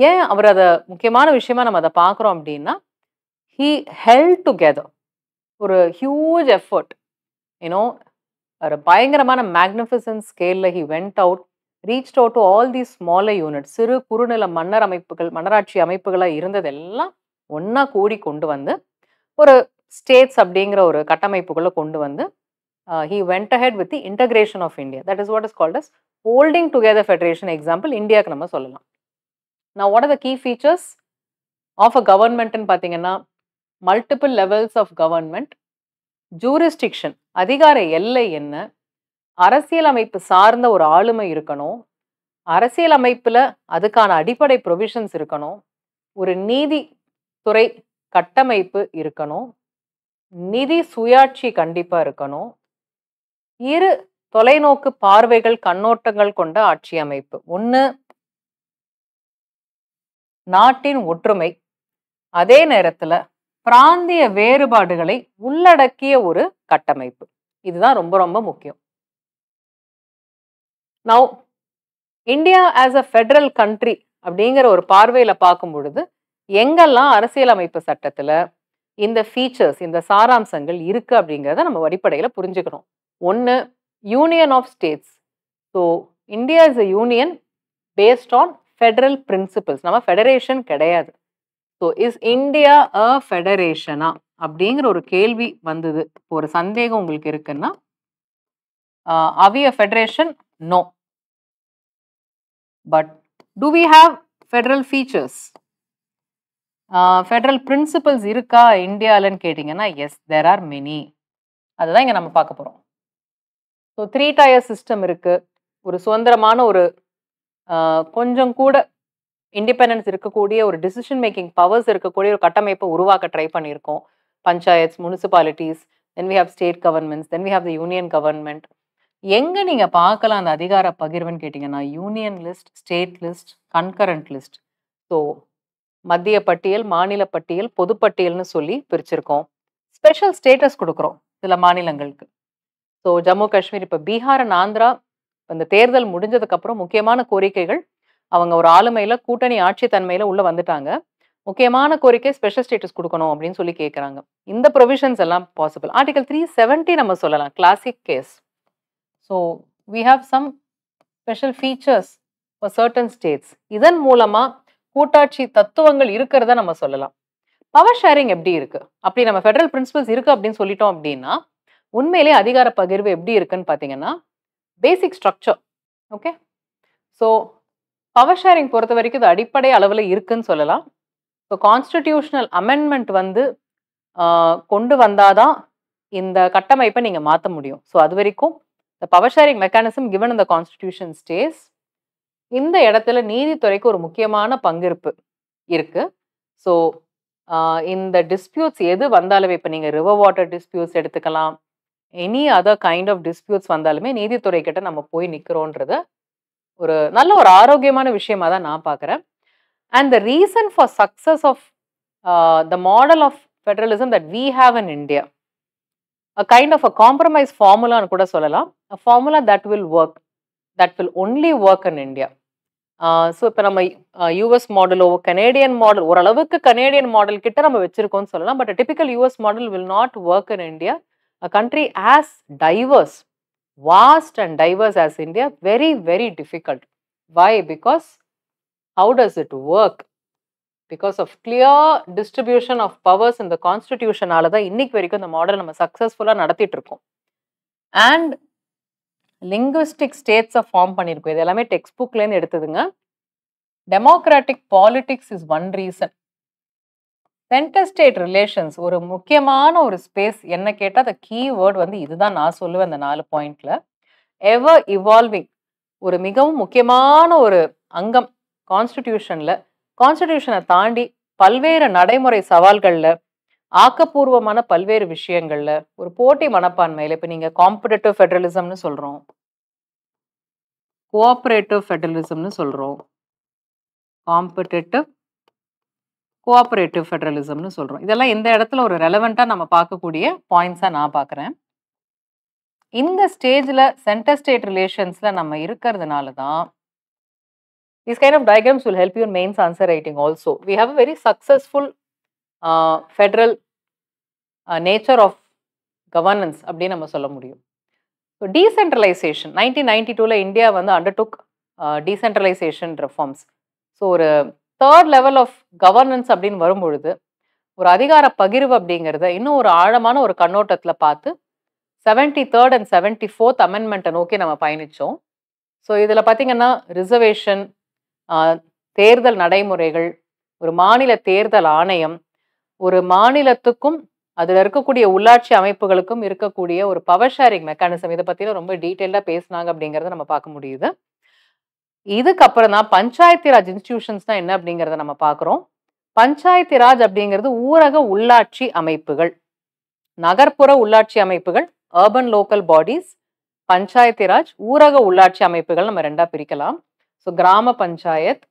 ஏன் அவர் அதை முக்கியமான விஷயமா நம்ம அதை பார்க்குறோம் அப்படின்னா, ஹீ ஹெல்ட் டுகெதர் ஒரு ஹியூஜ் எஃபர்ட், ஒரு பயங்கரமான மேக்னிஃபிசன்ட் ஸ்கேலில் he went out, reach out to all the smaller unit. சிறு குறுநில மன்னர் அமைப்புகள், மன்னராட்சி அமைப்புகளாக இருந்ததெல்லாம் ஒன்றா கூடி கொண்டு வந்து ஒரு ஸ்டேட்ஸ் அப்படிங்கிற ஒரு கட்டமைப்புக்குள்ளே கொண்டு வந்து he went ahead with the integration of India. That is what is called as holding together federation. Example இந்தியாவுக்கு நம்ம சொல்லலாம். Now what are the key features of a government ன்னு பார்த்தீங்கன்னா, multiple levels of government, jurisdiction அதிகார எல்லை என்ன, அரசியலமைப்பு சார்ந்த ஒரு ஆளுமை இருக்கணும், அரசியலமைப்பில் அதுக்கான அடிப்படை ப்ரொவிஷன்ஸ் இருக்கணும், ஒரு நீதி துறை கட்டமைப்பு இருக்கணும், நிதி சுயாட்சி கண்டிப்பா இருக்கணும், இரு தொலைநோக்கு பார்வைகள் கண்ணோட்டங்கள் கொண்ட ஆட்சி அமைப்பு, ஒன்று நாட்டின் ஒற்றுமை, அதே நேரத்தில் பிராந்திய வேறுபாடுகளை உள்ளடக்கிய ஒரு கட்டமைப்பு. இதுதான் ரொம்ப ரொம்ப முக்கியம். Now India as a federal country அப்படிங்கிற ஒரு பார்வையில பார்க்கும் பொழுது எங்கெல்லாம் அரசியலமைப்பு சட்டத்துல இந்த ஃபீச்சர்ஸ், இந்த சாராம்சங்கள் இருக்கு அப்படிங்கிறத நம்ம அடிப்படையில புரிஞ்சுக்கணும். ஒண்ணு, union of states. So India is a union based on federal principles. நம்ம ஃபெடரேஷன் கிடையாது. ஸோ இஸ் இந்தியா அ ஃபெடரேஷனா அப்படிங்கிற ஒரு கேள்வி வந்தது. ஒரு சந்தேகம் உங்களுக்கு இருக்குன்னா, are we a federation? No. But do we have federal features? Federal principles இருக்கா இந்தியாலன்னு கேட்டிங்கன்னா, எஸ் தேர் ஆர் மெனி. அதுதான் இங்கே நம்ம பார்க்க போகிறோம். ஸோ 3 டயர் சிஸ்டம் இருக்கு. ஒரு சுதந்திரமான ஒரு கொஞ்சம் கூட இண்டிபெண்டன்ஸ் இருக்கக்கூடிய ஒரு டிசிஷன் மேக்கிங் பவர்ஸ் இருக்கக்கூடிய ஒரு கட்டமைப்பை உருவாக்க ட்ரை பண்ணியிருக்கோம். Panchayats, municipalities, then we have state governments, then we have the union government. எங்கே நீங்கள் பார்க்கலாம் அந்த அதிகார பகிர்வுன்னு கேட்டிங்கன்னா, union list, state list, concurrent list. So மத்திய பட்டியல், மாநில பட்டியல், பொதுப்பட்டியல்னு சொல்லி பிரிச்சிருக்கோம். ஸ்பெஷல் ஸ்டேட்டஸ் கொடுக்குறோம் சில மாநிலங்களுக்கு. ஸோ ஜம்மு காஷ்மீர், இப்போ பீகார் அண்ட் ஆந்திரா இந்த தேர்தல் முடிஞ்சதுக்கப்புறம் முக்கியமான கோரிக்கைகள், அவங்க ஒரு ஆளுமையில் கூட்டணி ஆட்சி தன்மையில் உள்ளே வந்துட்டாங்க. முக்கியமான கோரிக்கை ஸ்பெஷல் ஸ்டேட்டஸ் கொடுக்கணும் அப்படின்னு சொல்லி கேட்குறாங்க. இந்த ப்ரொவிஷன்ஸ் எல்லாம் பாசிபிள். ஆர்டிகல் 370 நம்ம சொல்லலாம், classic case. So we have some special features for certain states. இதன் மூலமாக கூட்டாட்சி தத்துவங்கள் இருக்கிறத நம்ம சொல்லலாம். பவர் ஷேரிங் எப்படி இருக்கு? அப்படி நம்ம ஃபெடரல் பிரின்சிபல்ஸ் இருக்கு அப்படின்னு சொல்லிட்டோம் அப்படின்னா, உண்மையிலேயே அதிகார பகிர்வு எப்படி இருக்குன்னு பார்த்தீங்கன்னா, பேசிக் structure. Okay, so power sharing பொறுத்த வரைக்கும் இது அடிப்படை அளவில் இருக்குன்னு சொல்லலாம். ஸோ கான்ஸ்டிடியூஷனல் அமெண்ட்மெண்ட் வந்து கொண்டு வந்தாதான் இந்த கட்டமைப்பை நீங்கள் மாற்ற முடியும். ஸோ அது வரைக்கும் இந்த பவர் ஷேரிங் மெக்கானிசம் கிவன் இந்த கான்ஸ்டிடியூஷன் ஸ்டேஸ். இந்த இடத்துல நீதித்துறைக்கு ஒரு முக்கியமான பங்கிருப்பு இருக்கு. ஸோ இந்த டிஸ்பியூட்ஸ் எது வந்தாலுமே, இப்போ நீங்கள் ரிவர் வாட்டர் டிஸ்பியூட்ஸ் எடுத்துக்கலாம், any other kind of disputes வந்தாலுமே நீதித்துறை கிட்ட நம்ம போய் நிற்கிறோன்றத ஒரு நல்ல ஒரு ஆரோக்கியமான விஷயமா தான் நான் பார்க்குறேன். And the reason for success of the model of federalism that we have in India, a kind of a compromise ஃபார்முலான்னு கூட சொல்லலாம். A formula that will work, that will only work in India. So இப்போ நம்ம US மாடலோ Canadian model, ஓரளவுக்கு Canadian model கிட்ட நம்ம வச்சிருக்கோம்னு சொல்லலாம். But typical US model will not work in India. A country as diverse, vast and diverse as India, very, very difficult. Why? Because how does it work? Because of clear distribution of powers in the constitution ஆலதான் இன்னைக்கு வரைக்கும் இந்த model நம்ம சக்சஸ்ஃபுல்லாக நடத்திட்டு இருக்கோம். And linguistic ஸ்டேட்ஸை form பண்ணியிருக்கோம். இது எல்லாமே text புக்லேருந்து எடுத்ததுங்க. Democratic politics is one reason. Centre state relations ஒரு முக்கியமான ஒரு ஸ்பேஸ். என்ன கேட்டால் அந்த கீவேர்ட் வந்து இதுதான் நான் சொல்லுவேன் அந்த 4 பாயிண்ட்ல. எவர் இவால்விங் ஒரு மிகவும் முக்கியமான ஒரு அங்கம் கான்ஸ்டிடியூஷன்ல. கான்ஸ்டிடியூஷனை தாண்டி பல்வேறு நடைமுறை சவால்களில், ஆக்கப்பூர்வமான பல்வேறு விஷயங்கள்ல, ஒரு போட்டி மனப்பான்மையில், இப்போ நீங்கள் காம்படிட்டிவ் ஃபெடரலிசம்னு சொல்கிறோம், கோஆப்ரேட்டிவ் ஃபெடரலிசம்னு சொல்கிறோம், காம்படிட்டிவ் கோஆப்ரேட்டிவ் ஃபெடரலிசம்னு சொல்கிறோம். இதெல்லாம் இந்த இடத்துல ஒரு ரெலவெண்ட்டாக நம்ம பார்க்கக்கூடிய பாயிண்ட்ஸாக நான் பார்க்குறேன். இந்த ஸ்டேஜில் சென்டர் ஸ்டேட் ரிலேஷன்ஸில் நம்ம இருக்கிறதுனால தான் these kind of diagrams will help you in mains answer writing also. We have a very successful federal nature of governance அப்படின்னு நம்ம சொல்ல முடியும். ஸோ டீசென்ட்ரலைசேஷன் 1992ல இந்தியா வந்து undertook டீசென்ட்ரலைசேஷன் ரெஃபார்ம்ஸ். ஸோ ஒரு தேர்ட் லெவல் ஆஃப் கவர்னன்ஸ் அப்படின்னு வரும்பொழுது ஒரு அதிகார பகிர்வு அப்படிங்கிறத இன்னும் ஒரு ஆழமான ஒரு கண்ணோட்டத்தில் பார்த்து 73rd and 74th அமெண்ட்மெண்ட்டை நோக்கி நம்ம பயணித்தோம். ஸோ இதில் பார்த்தீங்கன்னா ரிசர்வேஷன், தேர்தல் நடைமுறைகள், ஒரு மாநில தேர்தல் ஆணையம், ஒரு மாநிலத்துக்கும் அதில் இருக்கக்கூடிய உள்ளாட்சி அமைப்புகளுக்கும் இருக்கக்கூடிய ஒரு பவர் ஷேரிங் மெக்கானிசம், இதை பற்றிலாம் ரொம்ப டீட்டெயிலாக பேசினாங்க அப்படிங்கிறத நம்ம பார்க்க முடியுது. இதுக்கப்புறம் தான் பஞ்சாயத்து ராஜ் இன்ஸ்டிடியூஷன்ஸ் தான் என்ன அப்படிங்கிறத நம்ம பார்க்குறோம். பஞ்சாயத்து ராஜ் அப்படிங்கிறது ஊரக உள்ளாட்சி அமைப்புகள், நகர்ப்புற உள்ளாட்சி அமைப்புகள், urban local bodies, panchayat Raj, ஊரக உள்ளாட்சி அமைப்புகள் நம்ம ரெண்டாக பிரிக்கலாம். ஸோ கிராம பஞ்சாயத்,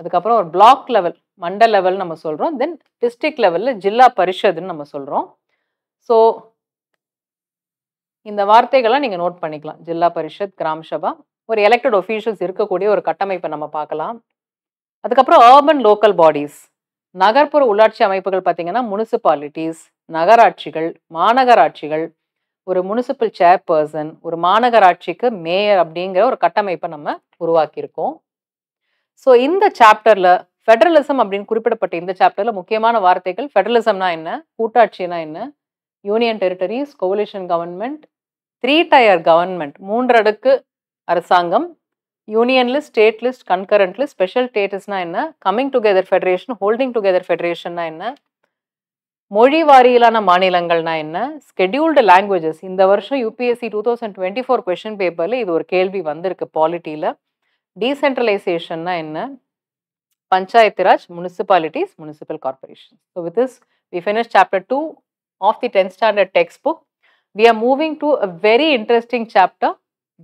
அதுக்கப்புறம் ஒரு பிளாக் லெவல், மண்டல் லெவல் நம்ம சொல்கிறோம், தென் டிஸ்ட்ரிக்ட் லெவலில் ஜில்லா பரிஷத்துன்னு நம்ம சொல்கிறோம். ஸோ இந்த வார்த்தைகள்லாம் நீங்கள் நோட் பண்ணிக்கலாம். ஜில்லா பரிஷத், கிராம் சபா, ஒரு எலெக்டட் ஒஃபீஷியல்ஸ் இருக்கக்கூடிய ஒரு கட்டமைப்பை நம்ம பார்க்கலாம். அதுக்கப்புறம் அர்பன் லோக்கல் பாடிஸ், நகர்ப்புற உள்ளாட்சி அமைப்புகள் பார்த்தீங்கன்னா, முனிசிபாலிட்டீஸ், நகராட்சிகள், மாநகராட்சிகள், ஒரு முனிசிபல் சேர்பர்சன், ஒரு மாநகராட்சிக்கு மேயர் அப்படிங்கிற ஒரு கட்டமைப்பை நம்ம உருவாக்கியிருக்கோம். ஸோ இந்த சாப்டர்ல ஃபெடரலிசம் அப்படின்னு குறிப்பிடப்பட்ட இந்த சாப்டர்ல முக்கியமான வார்த்தைகள் ஃபெடரலிசம்னா என்ன, கூட்டாட்சினா என்ன, union territories, coalition government, 3 tier government, 3 அடுக்கு அரசாங்கம், union list, state list, concurrent list, special ஸ்டேட்டஸ்னா என்ன, coming together federation, holding together ஃபெடரேஷன்னா என்ன, மொழி வாரியிலான மாநிலங்கள்னா என்ன, ஸ்கெடியூல்டு லாங்குவேஜஸ். இந்த வருஷம் யூபிஎஸ்சி 2024 கொஸ்டின் பேப்பர்ல இது ஒரு கேள்வி வந்திருக்கு பாலிட்டியில. டீசென்ட்ரலைசேஷன்னா என்ன, panchayat Raj, municipalities, municipal corporation. So with this, we finished chapter 2 of the 10th standard textbook. We are moving to a very interesting chapter,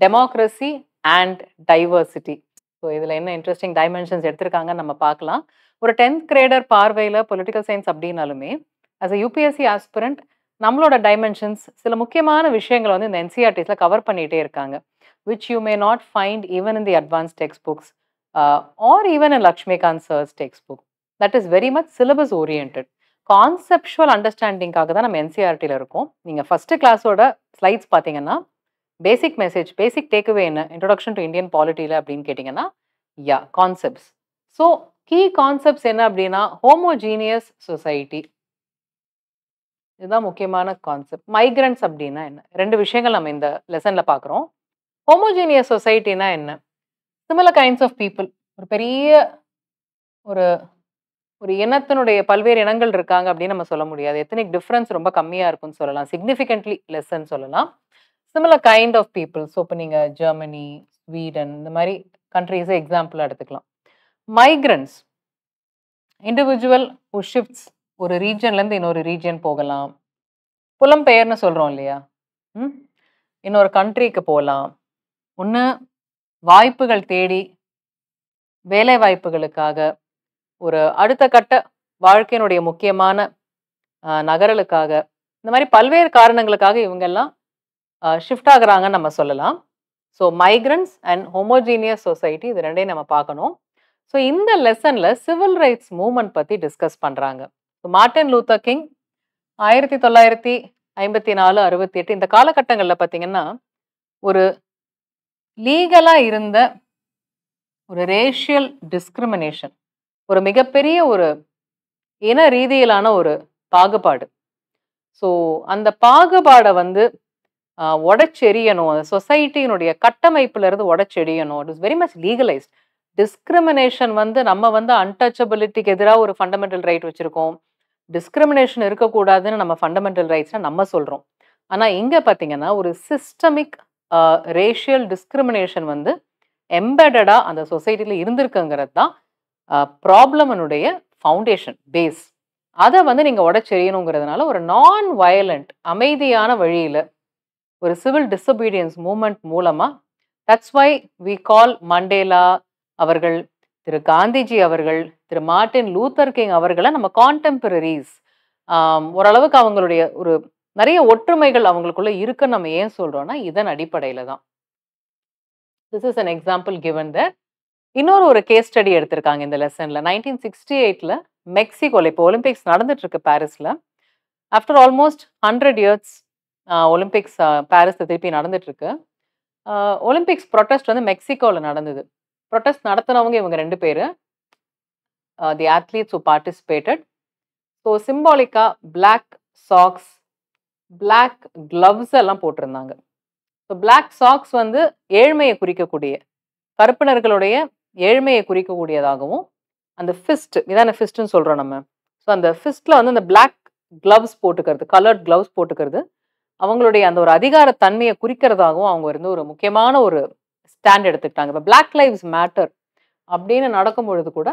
democracy and diversity. So இதில் என்ன இன்ட்ரெஸ்டிங் டைமென்ஷன்ஸ் எடுத்திருக்காங்கன்னு நம்ம பார்க்கலாம். ஒரு 10th கிரேடர் பார்வையில் பொலிட்டிக்கல் சயின்ஸ் அப்படின்னாலுமே as a UPSC aspirant நம்மளோட dimensions சில முக்கியமான விஷயங்களை வந்து இந்த என்சிஆர்டிஸில் கவர் பண்ணிகிட்டே இருக்காங்க, which you may not find even in the advanced textbooks or even in Lakshmikant sir's textbook. That is very much syllabus oriented. Conceptual அண்டர்ஸ்டாண்டிங்காக தான் நம்ம என்சிஆர்டியில் இருக்கோம். நீங்கள் ஃபஸ்ட்டு கிளாஸோட ஸ்லைட்ஸ் பார்த்தீங்கன்னா பேசிக் மெசேஜ், பேசிக் டேக்அவே என்ன, இன்ட்ரோடக்ஷன் டு இந்தியன் பாலிட்டியில் அப்படின்னு கேட்டிங்கன்னா, yeah concepts. So key concepts என்ன அப்படின்னா, ஹோமோஜீனியஸ் சொசைட்டி, இதுதான் முக்கியமான கான்செப்ட். மைக்ரன்ஸ் அப்படின்னா என்ன, 2 விஷயங்கள் நம்ம இந்த லெசனில் பார்க்குறோம். ஹோமோஜீனியஸ் சொசைட்டினா என்ன, சிமிலர் கைண்ட்ஸ் ஆஃப் பீப்புள், ஒரு பெரிய ஒரு ஒரு இனத்தினுடைய பல்வேறு இனங்கள் இருக்காங்க அப்படின்னு நம்ம சொல்ல முடியாது. எத்தனிக் டிஃப்ரென்ஸ் ரொம்ப கம்மியாக இருக்கும்னு சொல்லலாம், சிக்னிஃபிகண்ட்லி லெஸ்ன்னு சொல்லலாம். Similar kind of people. So இப்போ நீங்கள் ஜெர்மனி, ஸ்வீடன் இந்த மாதிரி கண்ட்ரீஸை எக்ஸாம்பிளாக எடுத்துக்கலாம். மைக்ரன்ஸ், இண்டிவிஜுவல் ஹூ ஷிஃப்ட்ஸ், ஒரு ரீஜன்லேருந்து இன்னொரு ரீஜன் போகலாம். புலம்பெயர்னு சொல்கிறோம் இல்லையா, இன்னொரு கண்ட்ரிக்கு போகலாம். ஒன்று வாய்ப்புகள் தேடி, வேலை வாய்ப்புகளுக்காக, ஒரு அடுத்த கட்ட வாழ்க்கையினுடைய முக்கியமான நகரலுக்காக, இந்த மாதிரி பல்வேறு காரணங்களுக்காக இவங்கெல்லாம் ஷிஃப்ட் ஆகுறாங்கன்னு நம்ம சொல்லலாம். So migrants and homogeneous society, இது ரெண்டையும் நம்ம பார்க்கணும். ஸோ இந்த லெசனில் சிவில் ரைட்ஸ் மூவ்மெண்ட் பற்றி டிஸ்கஸ் பண்ணுறாங்க. ஸோ மார்ட்டின் லூத்தர் கிங் 1954-68 இந்த காலகட்டங்களில் பார்த்தீங்கன்னா, ஒரு லீகலாக இருந்த ஒரு ரேஷியல் டிஸ்கிரிமினேஷன், ஒரு மிகப்பெரிய ஒரு இன ரீதியிலான ஒரு பாகுபாடு. ஸோ அந்த பாகுபாடை வந்து உடைச்செறியணும், அந்த சொசைட்டியினுடைய கட்டமைப்புல இருந்து உடைச்செறியணும். It is very much legalised. Discrimination வந்து நம்ம வந்து அன்டச்சபிலிட்டிக்கு எதிராக ஒரு ஃபண்டமெண்டல் ரைட் வச்சிருக்கோம், டிஸ்கிரிமினேஷன் இருக்கக்கூடாதுன்னு நம்ம ஃபண்டமெண்டல் ரைட்ஸ்னா நம்ம சொல்றோம். ஆனால் இங்கே பார்த்தீங்கன்னா ஒரு சிஸ்டமிக் ரேஷியல் டிஸ்கிரிமினேஷன் வந்து எம்பெடடா அந்த சொசைட்டியில் இருந்திருக்குங்கிறது தான் ப்ராப்ளமனுடைய ஃபவுண்டேஷன் பேஸ். அதை வந்து நீங்கள் உடைச்செறியணுங்கிறதுனால ஒரு நான் வயலண்ட், அமைதியான வழியில் ஒரு சிவில் டிசொபீடியன்ஸ் மூமெண்ட் மூலமாக, that's why we call Mandela அவர்கள், திரு காந்திஜி அவர்கள், திரு மார்ட்டின் லூத்தர் கிங் அவர்களை நம்ம கான்டெம்பரரிஸ். ஓரளவுக்கு அவங்களுடைய ஒரு நிறைய ஒற்றுமைகள் அவங்களுக்குள்ள இருக்குன்னு நம்ம ஏன் சொல்றோம்னா இதன் அடிப்படையில் தான். This is an example given that. இன்னொரு ஒரு கேஸ் ஸ்டடி எடுத்திருக்காங்க இந்த லெசன்ல. 1968 மெக்சிகோல இப்போ ஒலிம்பிக்ஸ் நடந்துட்டு இருக்கு பாரிஸ்ல. ஆஃப்டர் ஆல்மோஸ்ட் 100 இயர்ஸ் ஒலிம்பிக்ஸ் பாரிஸ்ல திருப்பி நடந்துட்டு இருக்கு. ஒலிம்பிக்ஸ் ப்ரொட்டஸ்ட் வந்து மெக்சிகோவில் நடந்தது. ப்ரொட்டஸ்ட் நடத்தினவங்க இவங்க 2 பேர், the athletes who participated. So சிம்பாலிக்கா பிளாக் சாக்ஸ், பிளாக் கிளவ்ஸ் எல்லாம் போட்டிருந்தாங்க. ஸோ பிளாக் சாக்ஸ் வந்து ஏழ்மையை குறிக்கக்கூடிய, கருப்பினர்களுடைய ஏழ்மையை குறிக்கக்கூடியதாகவும், அந்த ஃபிஸ்ட், இதான ஃபிஸ்ட்னு சொல்கிறோம் நம்ம. ஸோ அந்த ஃபிஸ்ட்டில் வந்து அந்த பிளாக் கிளவ்ஸ் போட்டுக்கிறது, கலர்ட் கிளவ்ஸ் போட்டுக்கிறது அவங்களுடைய அந்த ஒரு அதிகார தன்மையை குறிக்கிறதாகவும் அவங்க வந்து ஒரு முக்கியமான ஒரு ஸ்டாண்ட் எடுத்துக்கிட்டாங்க. இப்போ பிளாக் லைவ்ஸ் மேட்டர் அப்படின்னு நடக்கும் பொழுது கூட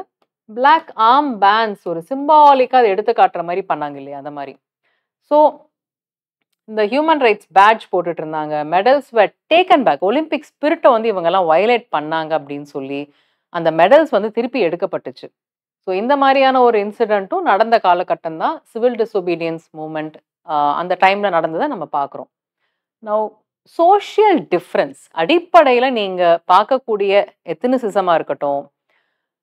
பிளாக் ஆர்ம் பேண்ட்ஸ் ஒரு சிம்பாலிக்காக அதை எடுத்து காட்டுற மாதிரி பண்ணாங்க இல்லையா, அந்த மாதிரி. ஸோ இந்த ஹியூமன் ரைட்ஸ் பேட்ச் போட்டுட்டு இருந்தாங்க, medals were taken back, Olympic ஸ்பிரிட்டை வந்து இவங்கெல்லாம் வயலேட் பண்ணாங்க அப்படின்னு சொல்லி அந்த மெடல்ஸ் வந்து திருப்பி எடுக்கப்பட்டுச்சு. ஸோ இந்த மாதிரியான ஒரு இன்சிடென்ட்டும் நடந்த காலகட்டம் தான் சிவில் டிசொபீடியன்ஸ் மூமெண்ட் அந்த டைமில் நடந்ததை நம்ம பார்க்குறோம். நவ் சோஷியல் டிஃபரன்ஸ் அடிப்படையில நீங்க பார்க்கக்கூடிய எத்தனிசிசமா இருக்கட்டும்,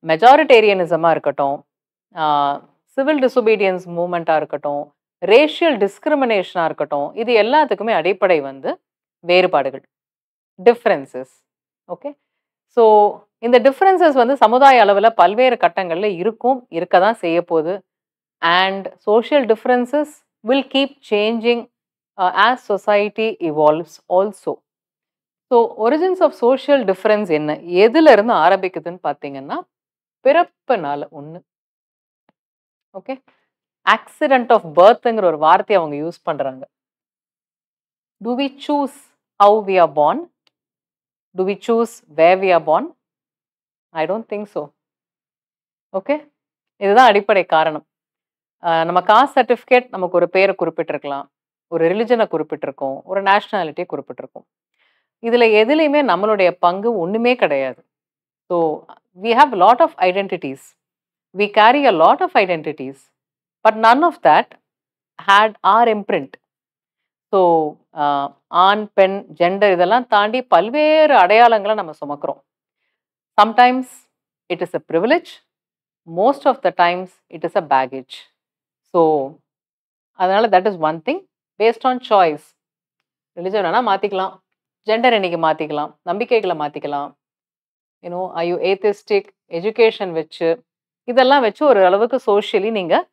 மெஜாரிட்டேரியனிசமா இருக்கட்டும், சிவில் டிசொபீடியன்ஸ் மூவ்மெண்ட்டா இருக்கட்டும், ரேஷியல் டிஸ்கிரிமினேஷனா இருக்கட்டும், இது எல்லாத்துக்குமே அடிப்படை வந்து வேறுபாடுகள், டிஃபரன்சஸ். ஓகே. ஸோ இந்த டிஃபரன்சஸ் வந்து சமுதாய அளவுல பல்வேறு கட்டங்கள்ல இருக்கும், இருக்க தான் செய்யப்போகுது. And social differences will keep changing as society evolves also. So origins of social difference என்ன? எதுல இருந்து ஆரம்பிக்குதுன்னு பார்த்தீங்கன்னா, பிறப்புனால ஒண்ணு. ஓகே. ஆக்சிடென்ட் ஆஃப் பர்த்ங்கிற ஒரு வார்த்தையை அவங்க யூஸ் பண்றாங்க. Do we choose how we are born? Do we choose where we are born? I don't think so. Okay. இதுதான் அடிப்படை காரணம். நம்ம காஸ்ட் சர்டிஃபிகேட் நமக்கு ஒரு பேரை குறிப்பிட்டிருக்கலாம், ஒரு ரிலிஜனை குறிப்பிட்டிருக்கோம், ஒரு நேஷனாலிட்டியை குறிப்பிட்டிருக்கோம். இதுல எதுலையுமே நம்மளுடைய பங்கு ஒண்ணுமே கிடையாது. So we have lot of identities, we carry a lot of identities, but none of that had our imprint. So ஆண், பெண், ஜெண்டர் இதெல்லாம் தாண்டி பல்வேறு அடையாளங்களை நம்ம சுமக்கிறோம். Sometimes it is a privilege, most of the times it is a baggage. So அதனால that is one thing. Based on choice, religion வேணா மாற்றிக்கலாம், ஜெண்டர் இன்னைக்கு மாற்றிக்கலாம், நம்பிக்கைகளை மாற்றிக்கலாம், you know I you atheistic, education வச்சு இதெல்லாம் வச்சு ஒரு அளவுக்கு சோஷியலி நீங்கள்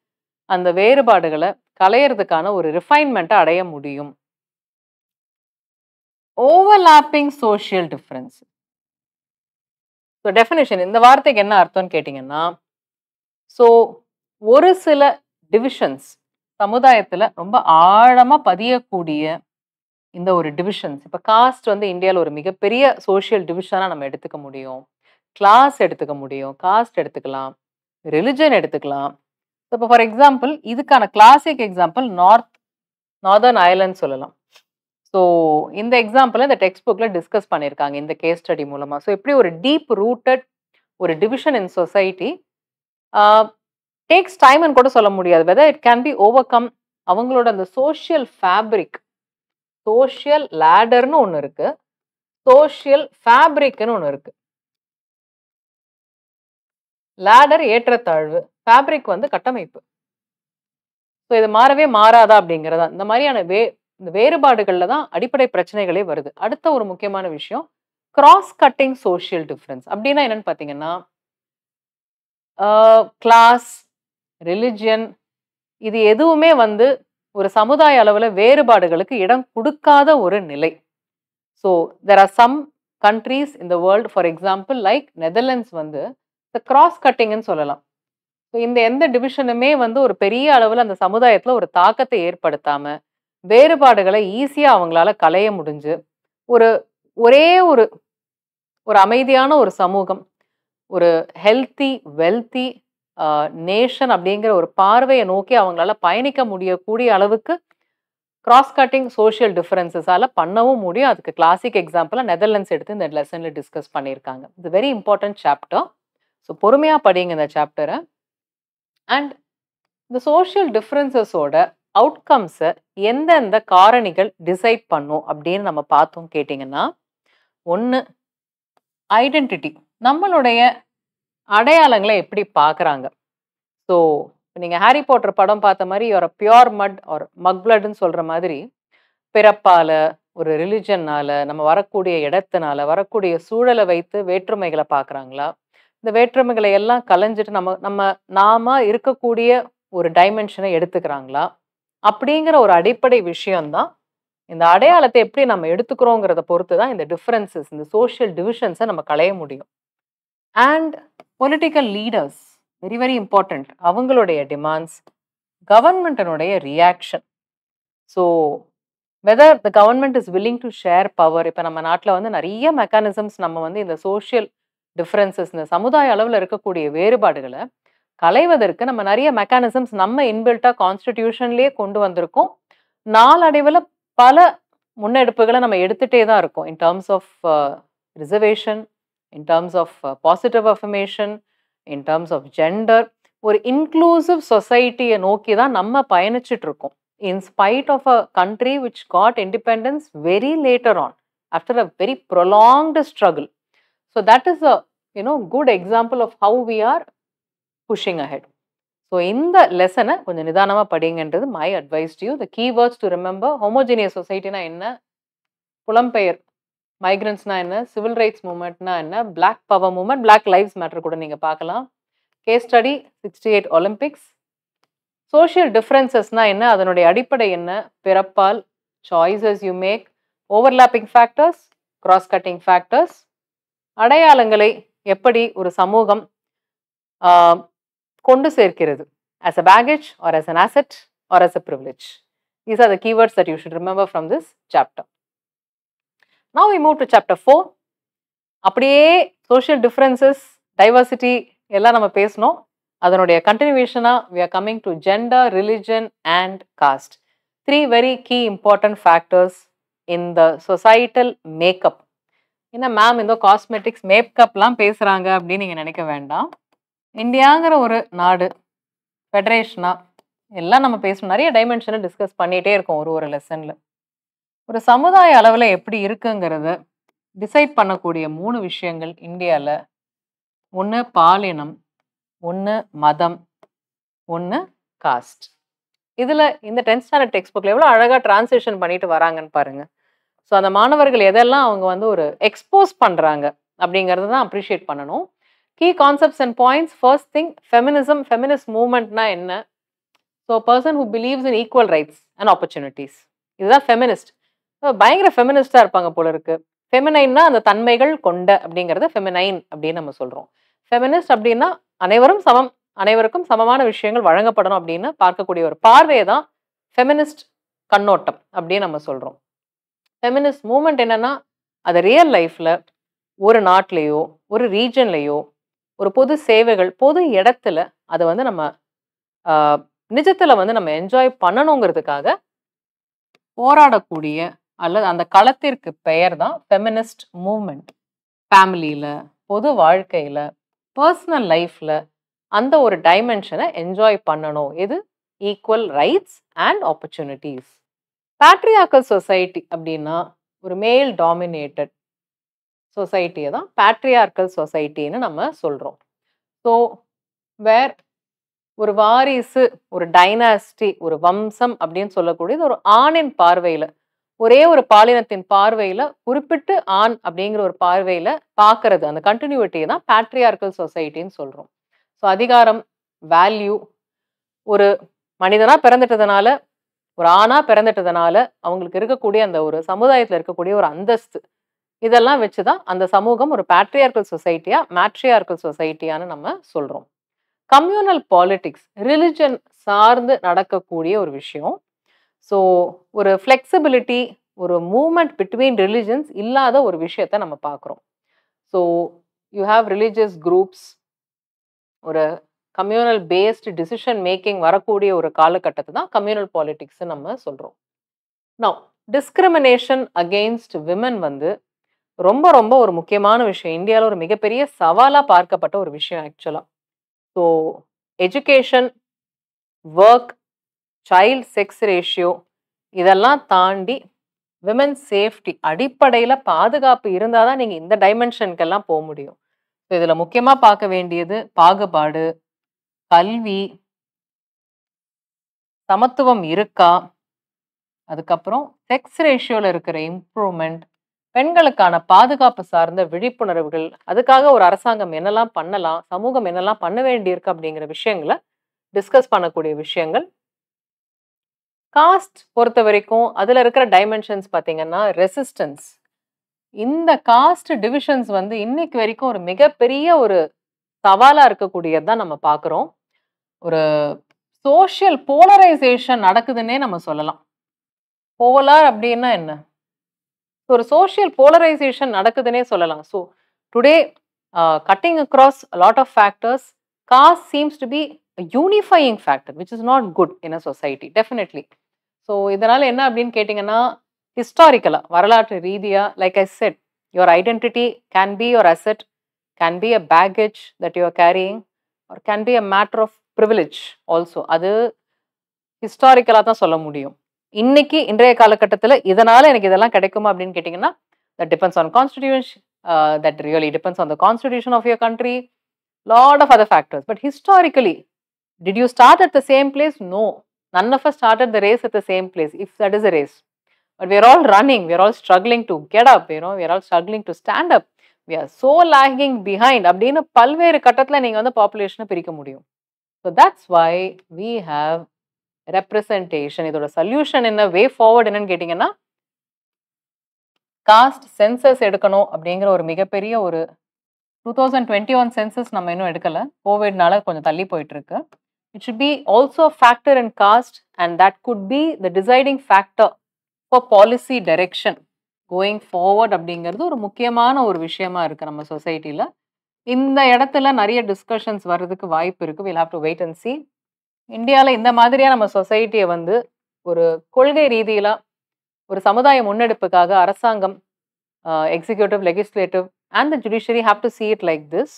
அந்த வேறுபாடுகளை களையிறதுக்கான ஒரு ரிஃபைன்மெண்ட்டை அடைய முடியும். Overlapping social difference. So definition இந்த வார்த்தைக்கு என்ன அர்த்தம்னு கேட்டிங்கன்னா, ஸோ ஒரு சில டிவிஷன்ஸ் சமுதாயத்தில் ரொம்ப ஆழமாக பதியக்கூடிய இந்த ஒரு டிவிஷன்ஸ், இப்போ காஸ்ட் வந்து இந்தியாவில் ஒரு மிகப்பெரிய சோஷியல் டிவிஷனாக நம்ம எடுத்துக்க முடியும், கிளாஸ் எடுத்துக்க முடியும், காஸ்ட் எடுத்துக்கலாம், ரிலிஜன் எடுத்துக்கலாம். இப்போ ஃபார் எக்ஸாம்பிள் இதுக்கான கிளாசிக் எக்ஸாம்பிள் நார்தர்ன் அயர்லாந்து சொல்லலாம். ஸோ இந்த எக்ஸாம்பிளை இந்த டெக்ஸ்ட் புக்கில் டிஸ்கஸ் பண்ணியிருக்காங்க இந்த கேஸ் ஸ்டடி மூலமாக. ஸோ எப்படி ஒரு டீப் ரூட்டட் ஒரு டிவிஷன் இன் சொசைட்டி டேக்ஸ் டைம்னு கூட சொல்ல முடியாது, whether it can be over come. அவங்களோட அந்த சோஷியல் ஃபேப்ரிக், சோஷியல் லேடர்னு ஒன்று இருக்கு, சோஷியல் ஃபேப்ரிக்னு ஒன்று இருக்கு. லேடர் ஏற்றத்தாழ்வு, ஃபேப்ரிக் வந்து கட்டமைப்பு. ஸோ இது மாறவே மாறாதா அப்படிங்கிறதா இந்த மாதிரியான இந்த வேறுபாடுகளில் தான் அடிப்படை பிரச்சனைகளே வருது. அடுத்த ஒரு முக்கியமான விஷயம் கிராஸ் கட்டிங் சோஷியல் டிஃபரன்ஸ். அப்படின்னா என்னன்னு பார்த்தீங்கன்னா, கிளாஸ், ரிலிஜியன் இது எதுவுமே வந்து ஒரு சமுதாய அளவில் வேறுபாடுகளுக்கு இடம் கொடுக்காத ஒரு நிலை. So there are some countries in the world, for example like Netherlands வந்து இந்த கிராஸ் கட்டிங்னு சொல்லலாம். ஸோ இந்த எந்த டிவிஷனுமே வந்து ஒரு பெரிய அளவில் அந்த சமுதாயத்தில் ஒரு தாக்கத்தை ஏற்படுத்தாமல் வேறுபாடுகளை ஈஸியாக அவங்களால களைய முடிஞ்சு ஒரே ஒரு அமைதியான ஒரு சமூகம், ஒரு ஹெல்த்தி வெல்த்தி நேஷன் அப்படிங்கிற ஒரு பார்வையை நோக்கி அவங்களால பயணிக்க முடியக்கூடிய அளவுக்கு கிராஸ் கட்டிங் சோஷியல் டிஃபரன்சஸால் பண்ணவும் முடியும். அதுக்கு கிளாசிக் எக்ஸாம்பிளாக நெதர்லாண்ட்ஸ் எடுத்து இந்த லெசனில் டிஸ்கஸ் பண்ணியிருக்காங்க. இது வெரி இம்பார்ட்டன்ட் சாப்டர். ஸோ பொறுமையாக படிங்க இந்த சாப்டரை. அண்ட் இந்த சோஷியல் டிஃபரன்சஸோட அவுட்கம்ஸை எந்தெந்த காரணிகள் டிசைட் பண்ணும் அப்படின்னு நம்ம பார்த்தோம் கேட்டிங்கன்னா, ஒன்று ஐடென்டிட்டி, நம்மளுடைய அடையாளங்களை எப்படி பார்க்குறாங்க. ஸோ நீங்கள் ஹாரி பாட்டர் படம் பார்த்த மாதிரி ஒரு பியோர் மட் ஒரு மக் பிளட்னு சொல்கிற மாதிரி பிறப்பால், ஒரு ரிலிஜன்னால், நம்ம வரக்கூடிய இடத்தினால, வரக்கூடிய சூழலை வைத்து வேற்றுமைகளை பார்க்குறாங்களா, இந்த வேற்றுமைகளை எல்லாம் கலைஞ்சிட்டு நாம இருக்கக்கூடிய ஒரு டைமென்ஷனை எடுத்துக்கிறாங்களா அப்படிங்கிற ஒரு அடிப்படை விஷயம்தான். இந்த அடையாளத்தை எப்படி நம்ம எடுத்துக்கிறோங்கிறத பொறுத்து தான் இந்த டிஃப்ரென்சஸ், இந்த சோஷியல் டிவிஷன்ஸை நம்ம களைய முடியும். And political leaders very very important, அவங்களுடைய டிமாண்ட்ஸ், கவர்மெண்ட்டினுடைய reaction. So whether the government is willing to share power. இப்போ நம்ம நாட்டில் வந்து நிறைய மெக்கானிசம்ஸ் நம்ம வந்து இந்த சோஷியல் டிஃப்ரென்சஸ், இந்த சமுதாய அளவில் இருக்கக்கூடிய வேறுபாடுகளை களைவதற்கு நம்ம நிறைய மெக்கானிசம்ஸ் நம்ம இன்பில்ட்டாக கான்ஸ்டிடியூஷன்லேயே கொண்டு வந்திருக்கோம். நாளடைவில் பல முன்னெடுப்புகளை நம்ம எடுத்துகிட்டே தான் இருக்கோம். In terms of reservation, in terms of positive affirmation, in terms of gender, ஒரு இன்க்ளூசிவ் சொசைட்டியை நோக்கி தான் நம்ம பயணிச்சுட்டு இருக்கோம். in spite of a country which got independence very later on, after a very prolonged struggle. So that is a good example of how we are pushing ahead. So இந்த லெசனை கொஞ்சம் நிதானமா படிங்கன்றது my advice to you. The key words to remember: homogeneous society-னா என்ன, புலம்பெயர் மைக்ரன்ட்ஸ்னா என்ன, civil rights மூவ்மெண்ட்னா என்ன, black power movement, black lives matter கூட நீங்க பார்க்கலாம். Case study 68 Olympics. சோஷியல் டிஃபரன்சஸ்னா என்ன, அதனுடைய அடிப்படை என்ன, பிறப்பால், choices you make, overlapping factors, cross cutting factors, அடையாளங்களை எப்படி ஒரு சமூகம் கொண்டு சேர்க்கிறது, as a baggage or as an asset or as a privilege. These are the keywords that you should remember from this chapter. Now we move to chapter 4. அப்படியே social differences, diversity எல்லாம் நம்ம பேசணும். அதனுடைய continuation we are coming to gender, religion and caste. 3 very key important factors in the societal makeup. என்ன ma'am இந்த cosmetics மேக்கப்லாம் பேசுகிறாங்க அப்படின்னு நீங்கள் நினைக்க வேண்டாம். இந்தியாங்கிற ஒரு நாடு, ஃபெடரேஷனா எல்லாம் நம்ம பேசணும். நிறைய டைமென்ஷனை டிஸ்கஸ் பண்ணிகிட்டே இருக்கோம் ஒரு லெசனில். ஒரு சமுதாய அளவில் எப்படி இருக்குங்கிறத டிசைட் பண்ணக்கூடிய 3 விஷயங்கள் இந்தியாவில். ஒன்று பாலினம், ஒன்று மதம், ஒன்று காஸ்ட். இதில் இந்த 10th ஸ்டாண்டர்ட் டெக்ஸ்ட் புக்கில் எவ்வளோ அழகாக டிரான்ஸ்லேஷன் பண்ணிட்டு வராங்கன்னு பாருங்கள். ஸோ அந்த மாணவர்கள் எதெல்லாம் அவங்க ஒரு எக்ஸ்போஸ் பண்ணுறாங்க அப்படிங்கிறத தான் அப்ரிஷியேட் பண்ணணும். Key concepts and points. First thing, feminism. Feminist மூவ்மெண்ட்னா என்ன? So person who believes in equal rights and opportunities, இதுதான் ஃபெமினிஸ்ட். பயங்கர ஃபெமினிஸ்டாக இருப்பாங்க போல இருக்கு. ஃபெமினைன்னா அந்த தன்மைகள் கொண்ட அப்படிங்கிறத ஃபெமினைன் அப்படின்னு நம்ம சொல்கிறோம். ஃபெமினிஸ்ட் அப்படின்னா அனைவரும் சமம், அனைவருக்கும் சமமான விஷயங்கள் வழங்கப்படணும் அப்படின்னு பார்க்கக்கூடிய ஒரு பார்வையை தான் ஃபெமினிஸ்ட் கண்ணோட்டம் அப்படின்னு நம்ம சொல்கிறோம். ஃபெமினிஸ்ட் மூவ்மெண்ட் என்னன்னா, அது ரியல் லைஃப்பில் ஒரு நாட்டிலேயோ ஒரு ரீஜன்லேயோ ஒரு பொது சேவைகள், பொது இடத்துல அதை நம்ம நிஜத்தில் நம்ம என்ஜாய் பண்ணணுங்கிறதுக்காக போராடக்கூடிய அல்லது அந்த களத்திற்கு பெயர் தான் ஃபெமினிஸ்ட் மூவ்மெண்ட். ஃபேமிலியில், பொது வாழ்க்கையில், பர்சனல் லைஃப்பில் அந்த ஒரு டைமென்ஷனை என்ஜாய் பண்ணணும். இது equal rights and opportunities. Patriarchal society அப்படின்னா ஒரு மேல் டாமினேட்டட் சொசைட்டியை தான் பேட்ரியார்க்கல் சொசைட்டின்னு நம்ம சொல்கிறோம். ஸோ வேர் ஒரு வாரிசு, ஒரு டைனாஸ்டி, ஒரு வம்சம் அப்படின்னு சொல்லக்கூடியது ஒரு ஆணின் பார்வையில், ஒரே ஒரு பாலினத்தின் பார்வையில், குறிப்பிட்டு ஆண் அப்படிங்கிற ஒரு பார்வையில் பார்க்கறது, அந்த கண்டினியூட்டியை தான் பேட்ரியார்க்கல் சொசைட்டின்னு சொல்கிறோம். ஸோ அதிகாரம், வேல்யூ, ஒரு மனிதனாக பிறந்துட்டதுனால, ஒரு ஆணாக பிறந்துட்டதுனால அவங்களுக்கு இருக்கக்கூடிய அந்த ஒரு சமுதாயத்தில் இருக்கக்கூடிய ஒரு அந்தஸ்து, இதெல்லாம் வச்சு தான் அந்த சமூகம் ஒரு பேட்ரியார்க்கல் சொசைட்டியா மேட்ரியார்க்கல் சொசைட்டியான்னு நம்ம சொல்கிறோம். கம்யூனல் பாலிட்டிக்ஸ், ரிலிஜன் சார்ந்து நடக்கக்கூடிய ஒரு விஷயம். ஸோ ஒரு ஃப்ளெக்சிபிலிட்டி, ஒரு மூவ்மெண்ட் பிட்வீன் ரிலிஜன்ஸ் இல்லாத ஒரு விஷயத்தை நம்ம பார்க்குறோம். So you have religious groups, ஒரு கம்யூனல் பேஸ்டு டிசிஷன் மேக்கிங் வரக்கூடிய ஒரு காலகட்டத்தை தான் கம்யூனல் பாலிட்டிக்ஸ் நம்ம சொல்கிறோம். நவ் டிஸ்கிரிமினேஷன் அகெயின்ஸ்ட் விமன் ரொம்ப ரொம்ப ஒரு முக்கியமான விஷயம். இந்தியாவில் ஒரு மிகப்பெரிய சவாலாக பார்க்கப்பட்ட ஒரு விஷயம் ஆக்சுவலாக. So education, work, child sex ratio இதெல்லாம் தாண்டி விமன் சேஃப்டி, அடிப்படையில் பாதுகாப்பு இருந்தால் தான் நீங்கள் இந்த டைமென்ஷனுக்கெல்லாம் போக முடியும். ஸோ இதில் முக்கியமாக பார்க்க வேண்டியது பாகுபாடு, கல்வி, சமத்துவம் இருக்கா, அதுக்கப்புறம் செக்ஸ் ரேஷியோவில் இருக்கிற இம்ப்ரூவ்மெண்ட், பெண்களுக்கான பாதுகாப்பு சார்ந்த விழிப்புணர்வுகள், அதுக்காக ஒரு அரசாங்கம் என்னெல்லாம் பண்ணலாம், சமூகம் என்னெல்லாம் பண்ண வேண்டியிருக்கு அப்படிங்கிற விஷயங்களை டிஸ்கஸ் பண்ணக்கூடிய விஷயங்கள். காஸ்ட் பொறுத்த வரைக்கும் அதில் இருக்கிற டைமென்ஷன்ஸ் பார்த்தீங்கன்னா ரெசிஸ்டன்ஸ். இந்த காஸ்ட் டிவிஷன்ஸ் இன்னைக்கு வரைக்கும் ஒரு மிகப்பெரிய ஒரு சவாலாக இருக்கக்கூடியது தான் நம்ம பார்க்குறோம். ஒரு சோஷியல் போலரைசேஷன் நடக்குதுன்னே நம்ம சொல்லலாம். போலார் அப்படின்னா என்ன? ஒரு சோஷியல் போலரைசேஷன் நடக்குதுன்னே சொல்லலாம். So today cutting across a lot of factors, caste seems to be a unifying factor which is not good in a society, definitely. So இதனால் என்ன அப்படின்னு கேட்டிங்கன்னா, ஹிஸ்டாரிக்கலாக வரலாற்று ரீதியாக, like I set, your identity can be your asset, can be a baggage that you are carrying, or can be a matter of privilege also. அது ஹிஸ்டாரிக்கலா தான் சொல்ல முடியும். இன்னைக்கு இன்றைய காலகட்டத்தில இதனால எனக்கு இதெல்லாம் கிடைக்குமா அப்படின்னு கேட்டீங்கன்னா, that depends on constitution that really depends on the constitution of your country, lot of other factors. But historically, did you start at the same place? No. None of us started the race at the same place, if that is a race. But we are all running, we are all struggling to get up, we are all struggling to stand up. We are so lagging behind. அப்படின்னு பல்வேறு கட்டத்துல நீங்க வந்து பாப்புலேஷனை பிரிக்க முடியும். So that's why we have representation. இதோட solution என்ன, வே forward என்னன்னு கேட்டீங்கன்னா, காஸ்ட் சென்சஸ் எடுக்கணும் அப்படிங்கிற ஒரு மிகப்பெரிய ஒரு 2021 சென்சஸ் நம்ம இன்னும் எடுக்கல. கோவிட்னால கொஞ்சம் தள்ளி போயிட்டு இருக்கு. It should be also a factor in caste, and that could be the deciding factor for policy direction going forward அப்படிங்கிறது ஒரு முக்கியமான ஒரு விஷயமா இருக்கு நம்ம சொசைட்டில. இந்த இடத்துல நிறைய டிஸ்கஷன்ஸ் வர்றதுக்கு வாய்ப்பு இருக்கு. We'll have to wait and see. இந்தியால இந்த மாதிரியா நம்ம சொசைட்டியை வந்து ஒரு கொள்கை ரீதியில ஒரு சமுதாய முன்னெடுப்புக்காக அரசாங்கம், executive, legislative and the judiciary have to see it like this.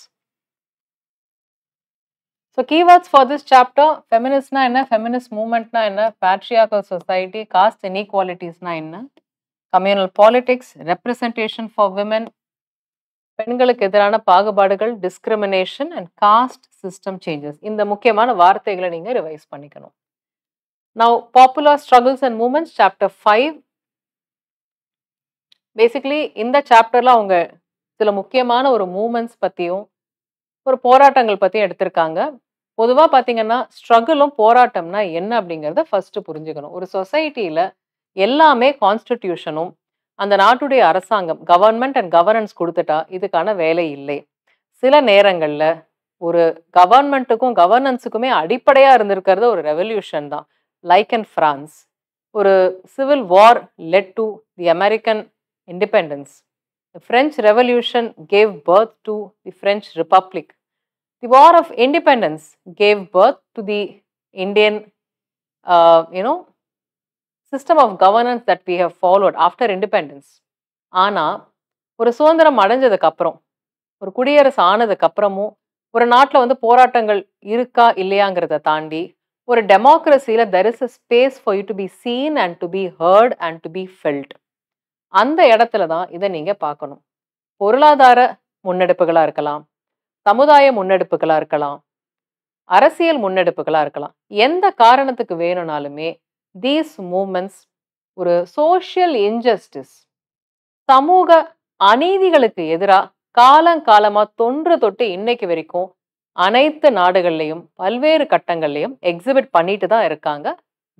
So keywords for this chapter: feminist na enna, feminist movement na enna, patriarchal society, caste inequalities na enna, communal politics, representation for women, பெண்களுக்கு எதிரான பாகுபாடுகள், discrimination and caste system changes. இந்த முக்கியமான வார்த்தைகளை நீங்க revise பண்ணிக்கணும். Now popular struggles and movements, chapter 5. Basically இந்த சாப்டர்ல அவங்க சில முக்கியமான ஒரு மூவ்மெண்ட்ஸ் பத்தியும் ஒரு போராட்டங்கள் பத்தியும் எடுத்திருக்காங்க. பொதுவா பாத்தீங்கன்னா ஸ்ட்ரகிளும் போராட்டம்னா என்ன அப்படிங்கறத ஃபர்ஸ்ட் புரிஞ்சுக்கணும். ஒரு சொசைட்டில எல்லாமே கான்ஸ்டிடியூஷனும் அந்த நாட்டுடைய அரசாங்கம், கவர்மெண்ட் அண்ட் கவர்னன்ஸ் கொடுத்துட்டா இதுக்கான வேலை இல்லை. சில நேரங்கள்ல ஒரு கவர்மெண்ட்டுக்கும் கவர்னன்ஸுக்குமே அடிப்படையா இருந்திருக்கிறது ஒரு ரெவல்யூஷன் தான். லைக் இன் பிரான்ஸ், ஒரு civil war led to the American independence. The French Revolution gave birth to the French Republic. The War of Independence gave birth to the Indian, system of governance that we have followed after independence. ஆனா ஒரு சுதந்திரம் அடைஞ்சதுக்கு அப்புறம், ஒரு குடியரசு ஆனதுக்கு அப்புறமும் ஒரு நாட்டில் வந்து போராட்டங்கள் இருக்கா இல்லையாங்கிறத தாண்டி ஒரு டெமோக்ரஸியில there is a space for you to be seen and to be heard and to be felt. அந்த இடத்துல தான் இதை நீங்க பார்க்கணும். பொருளாதார முன்னெடுப்புகளா இருக்கலாம், சமுதாய முன்னெடுப்புகளா இருக்கலாம், அரசியல் முன்னெடுப்புகளா இருக்கலாம். எந்த காரணத்துக்கு வேணும்னாலுமே தீஸ் மூவ்மெண்ட்ஸ் ஒரு சோஷியல் இன்ஜஸ்டிஸ், சமூக அநீதிகளுக்கு எதிராக காலங்காலமா தொன்று தொட்டு இன்னைக்கு வரைக்கும் அனைத்து நாடுகள்லையும் பல்வேறு கட்டங்கள்லையும் எக்ஸிபிட் பண்ணிட்டு தான் இருக்காங்க.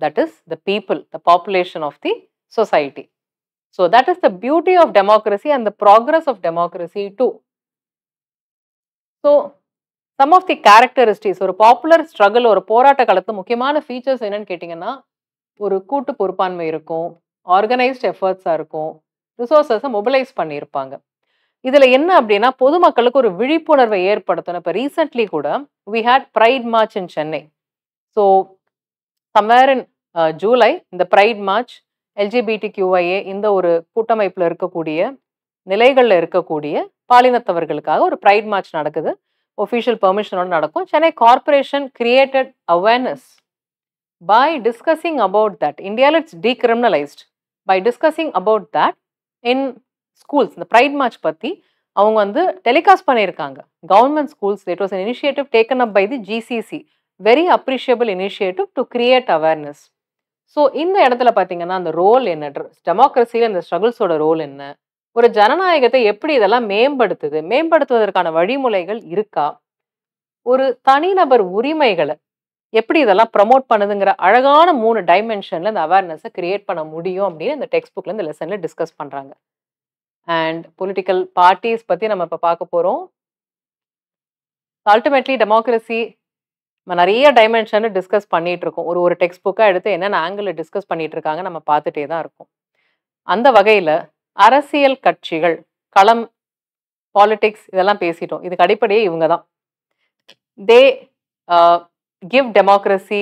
That is the people, the population of the society. So that is the beauty of democracy and the progress of democracy too. So some of the characteristics, ஒரு பாப்புலர் ஸ்ட்ரகிள், ஒரு போராட்ட காலத்து முக்கியமான ஃபீச்சர்ஸ் என்னன்னு கேட்டிங்கன்னா, ஒரு கூட்டு பொறுப்பாண்மை இருக்கும், ஆர்கனைஸ்ட் எஃபர்ட்ஸாக இருக்கும், ரிசோர்ஸஸை மொபிலைஸ் பண்ணியிருப்பாங்க. இதில் என்ன அப்படின்னா பொதுமக்களுக்கு ஒரு விழிப்புணர்வை ஏற்படுத்தணும். இப்போ ரீசெண்ட்லி கூட we had Pride March in Chennai. So somewhere in July, இந்த Pride March LGBTQIA இந்த ஒரு கூட்டமைப்பில் இருக்கக்கூடிய நிலைகளில் இருக்கக்கூடிய பாலினத்தவர்களுக்காக ஒரு ப்ரைட் மார்ச் நடக்குது. ஒஃபிஷியல் பெர்மிஷனோடு நடக்கும். Chennai corporation created awareness by discussing about that. இந்தியாவில் it's decriminalised. By discussing about that in schools, இந்த ப்ரைட் மார்ச் பற்றி அவங்க வந்து டெலிகாஸ்ட் பண்ணியிருக்காங்க. Government schools, it was an initiative taken up by the GCC. Very appreciable initiative to create awareness. So இந்த இடத்துல பார்த்தீங்கன்னா அந்த ரோல் என்ன, டெமோக்ரஸியில் இந்த ஸ்ட்ரகிள்ஸோட ரோல் என்ன, ஒரு ஜனநாயகத்தை எப்படி இதெல்லாம் மேம்படுத்துது, மேம்படுத்துவதற்கான வழிமுறைகள் இருக்கா, ஒரு தனிநபர் உரிமைகளை எப்படி இதெல்லாம் ப்ரமோட் பண்ணுதுங்கிற அழகான 3 டைமென்ஷன்ல இந்த அவேர்னஸை கிரியேட் பண்ண முடியும் அப்படின்னு இந்த டெக்ஸ்ட் புக்ல இந்த லெசன்ல டிஸ்கஸ் பண்றாங்க. அண்ட் பொலிட்டிக்கல் பார்ட்டிஸ் பத்தி நம்ம இப்போ பார்க்க போறோம். அல்டிமேட்லி டெமோக்ரஸி நிறைய டைமென்ஷனை டிஸ்கஸ் பண்ணிட்டு இருக்கோம். ஒரு டெக்ஸ்ட் புக்காக எடுத்து என்னென்ன ஆங்கிள் டிஸ்கஸ் பண்ணிட்டு இருக்காங்க நம்ம பார்த்துட்டே தான் இருக்கோம். அந்த வகையில் அரசியல் கட்சிகள், களம், பாலிடிக்ஸ் இதெல்லாம் பேசிட்டோம். இதுக்கு அடிப்படையே இவங்க தான். They give democracy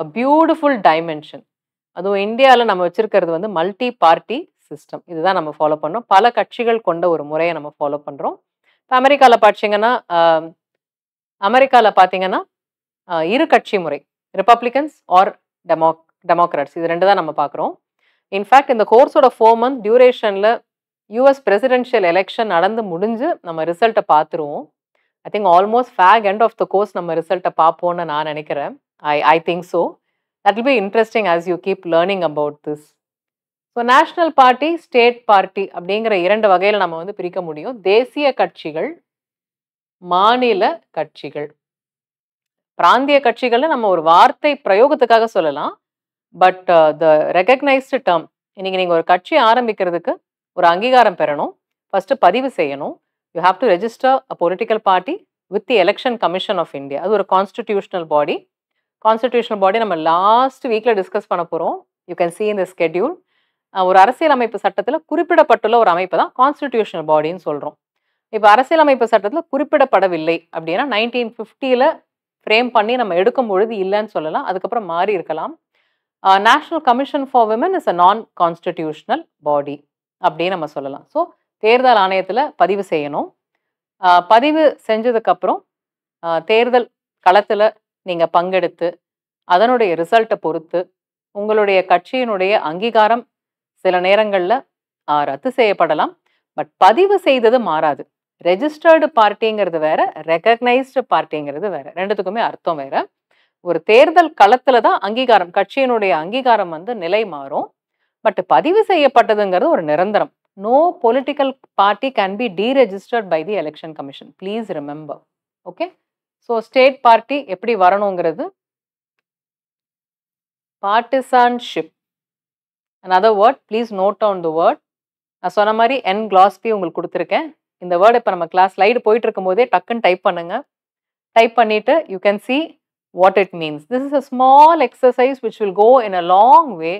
a beautiful dimension. அதுவும் இந்தியாவில் நம்ம வச்சிருக்கிறது வந்து மல்டி பார்ட்டி சிஸ்டம். இதுதான் நம்ம ஃபாலோ பண்ணோம். பல கட்சிகள் கொண்ட ஒரு முறையை நம்ம ஃபாலோ பண்ணுறோம். இப்போ அமெரிக்காவில் பார்த்தீங்கன்னா, இரு கட்சி முறை, ரிப்பப்ளிகன்ஸ் ஆர் டெமோக்ராட்ஸ். இது 2 தான் நம்ம பார்க்குறோம். இன்ஃபேக்ட் இந்த கோர்ஸோட 4 மந்த் டியூரேஷன்ல யுஎஸ் பிரசிடென்ஷியல் எலெக்ஷன் நடந்து முடிஞ்சு நம்ம ரிசல்ட்ட பார்த்துருவோம். I think almost fag end of the course நம்ம ரிசல்ட்ட பார்ப்போம்னு நான் நினைக்கிறேன். I think so. That will be interesting as you keep learning about this. So national party, state party அப்படிங்கிற 2 வகையில நம்ம வந்து பிரிக்க முடியும். தேசிய கட்சிகள், மாநில கட்சிகள். பிராந்திய கட்சிகள்னு நம்ம ஒரு வார்த்தை பிரயோகத்துக்காக சொல்லலாம். But the recognised term. இன்னைக்கு நீங்க ஒரு கட்சி ஆரம்பிக்கிறதுக்கு ஒரு அங்கீகாரம் பெறணும். ஃபர்ஸ்ட் பதிவு செய்யணும். You have to register a political party with the election commission of India. அது ஒரு கான்ஸ்டிடியூஷனல் பாடி. கான்ஸ்டிடியூஷனல் பாடி நம்ம லாஸ்ட் வீக்ல டிஸ்கஸ் பண்ண போறோம். You can see in the schedule. ஒரு அரசியலமைப்பு சட்டத்துல குறிப்பிடப்பட்டுள்ள ஒரு அமைப்பு தான் கான்ஸ்டிடியூஷனல் பாடின்னு சொல்றோம். இப்ப அரசியலமைப்பு சட்டத்துல குறிப்பிடப்படவில்லை அப்படின்னா 1950ல ஃப்ரேம் பண்ணி நம்ம எடுக்கும் பொழுது இல்லைன்னு சொல்லலாம். அதுக்கப்புறம் மாறி இருக்கலாம். National commission for women is a நான் கான்ஸ்டிடியூஷனல் பாடி அப்படின்னு நம்ம சொல்லலாம். ஸோ தேர்தல் ஆணையத்துல பதிவு செய்யணும். பதிவு செஞ்சதுக்கப்புறம் தேர்தல் களத்துல நீங்க பங்கெடுத்து அதனுடைய ரிசல்ட்டை பொறுத்து உங்களுடைய கட்சியினுடைய அங்கீகாரம் சில நேரங்கள்ல ரத்து செய்யப்படலாம். பட் பதிவு செய்தது மாறாது. ரெஜிஸ்டர்டு பார்ட்டிங்கிறது வேற, ரெகக்னைஸ்டு பார்ட்டிங்கிறது வேற. 2த்துக்குமே அர்த்தம் வேற. ஒரு தேர்தல் களத்துல தான் அங்கீகாரம், கட்சியினுடைய அங்கீகாரம் வந்து நிலை மாறும். பட் பதிவு செய்யப்பட்டதுங்கிறது ஒரு நிரந்தரம். No political party can be deregistered by the election commission. Please remember. Okay. So state party எப்படி வரணுங்கிறது பார்ட்டிசான்ஷிப். another word, please note down the word. நான் சொன்ன மாதிரி glossary உங்களுக்கு கொடுத்துருக்கேன். இந்த வேர்டு இப்போ நம்ம கிளாஸ் ஸ்லைடு போயிட்டு இருக்கும் போதே டக்குன்னு டைப் பண்ணுங்க. டைப் பண்ணிட்டு you can see what it means. This is a small exercise which will go in a long way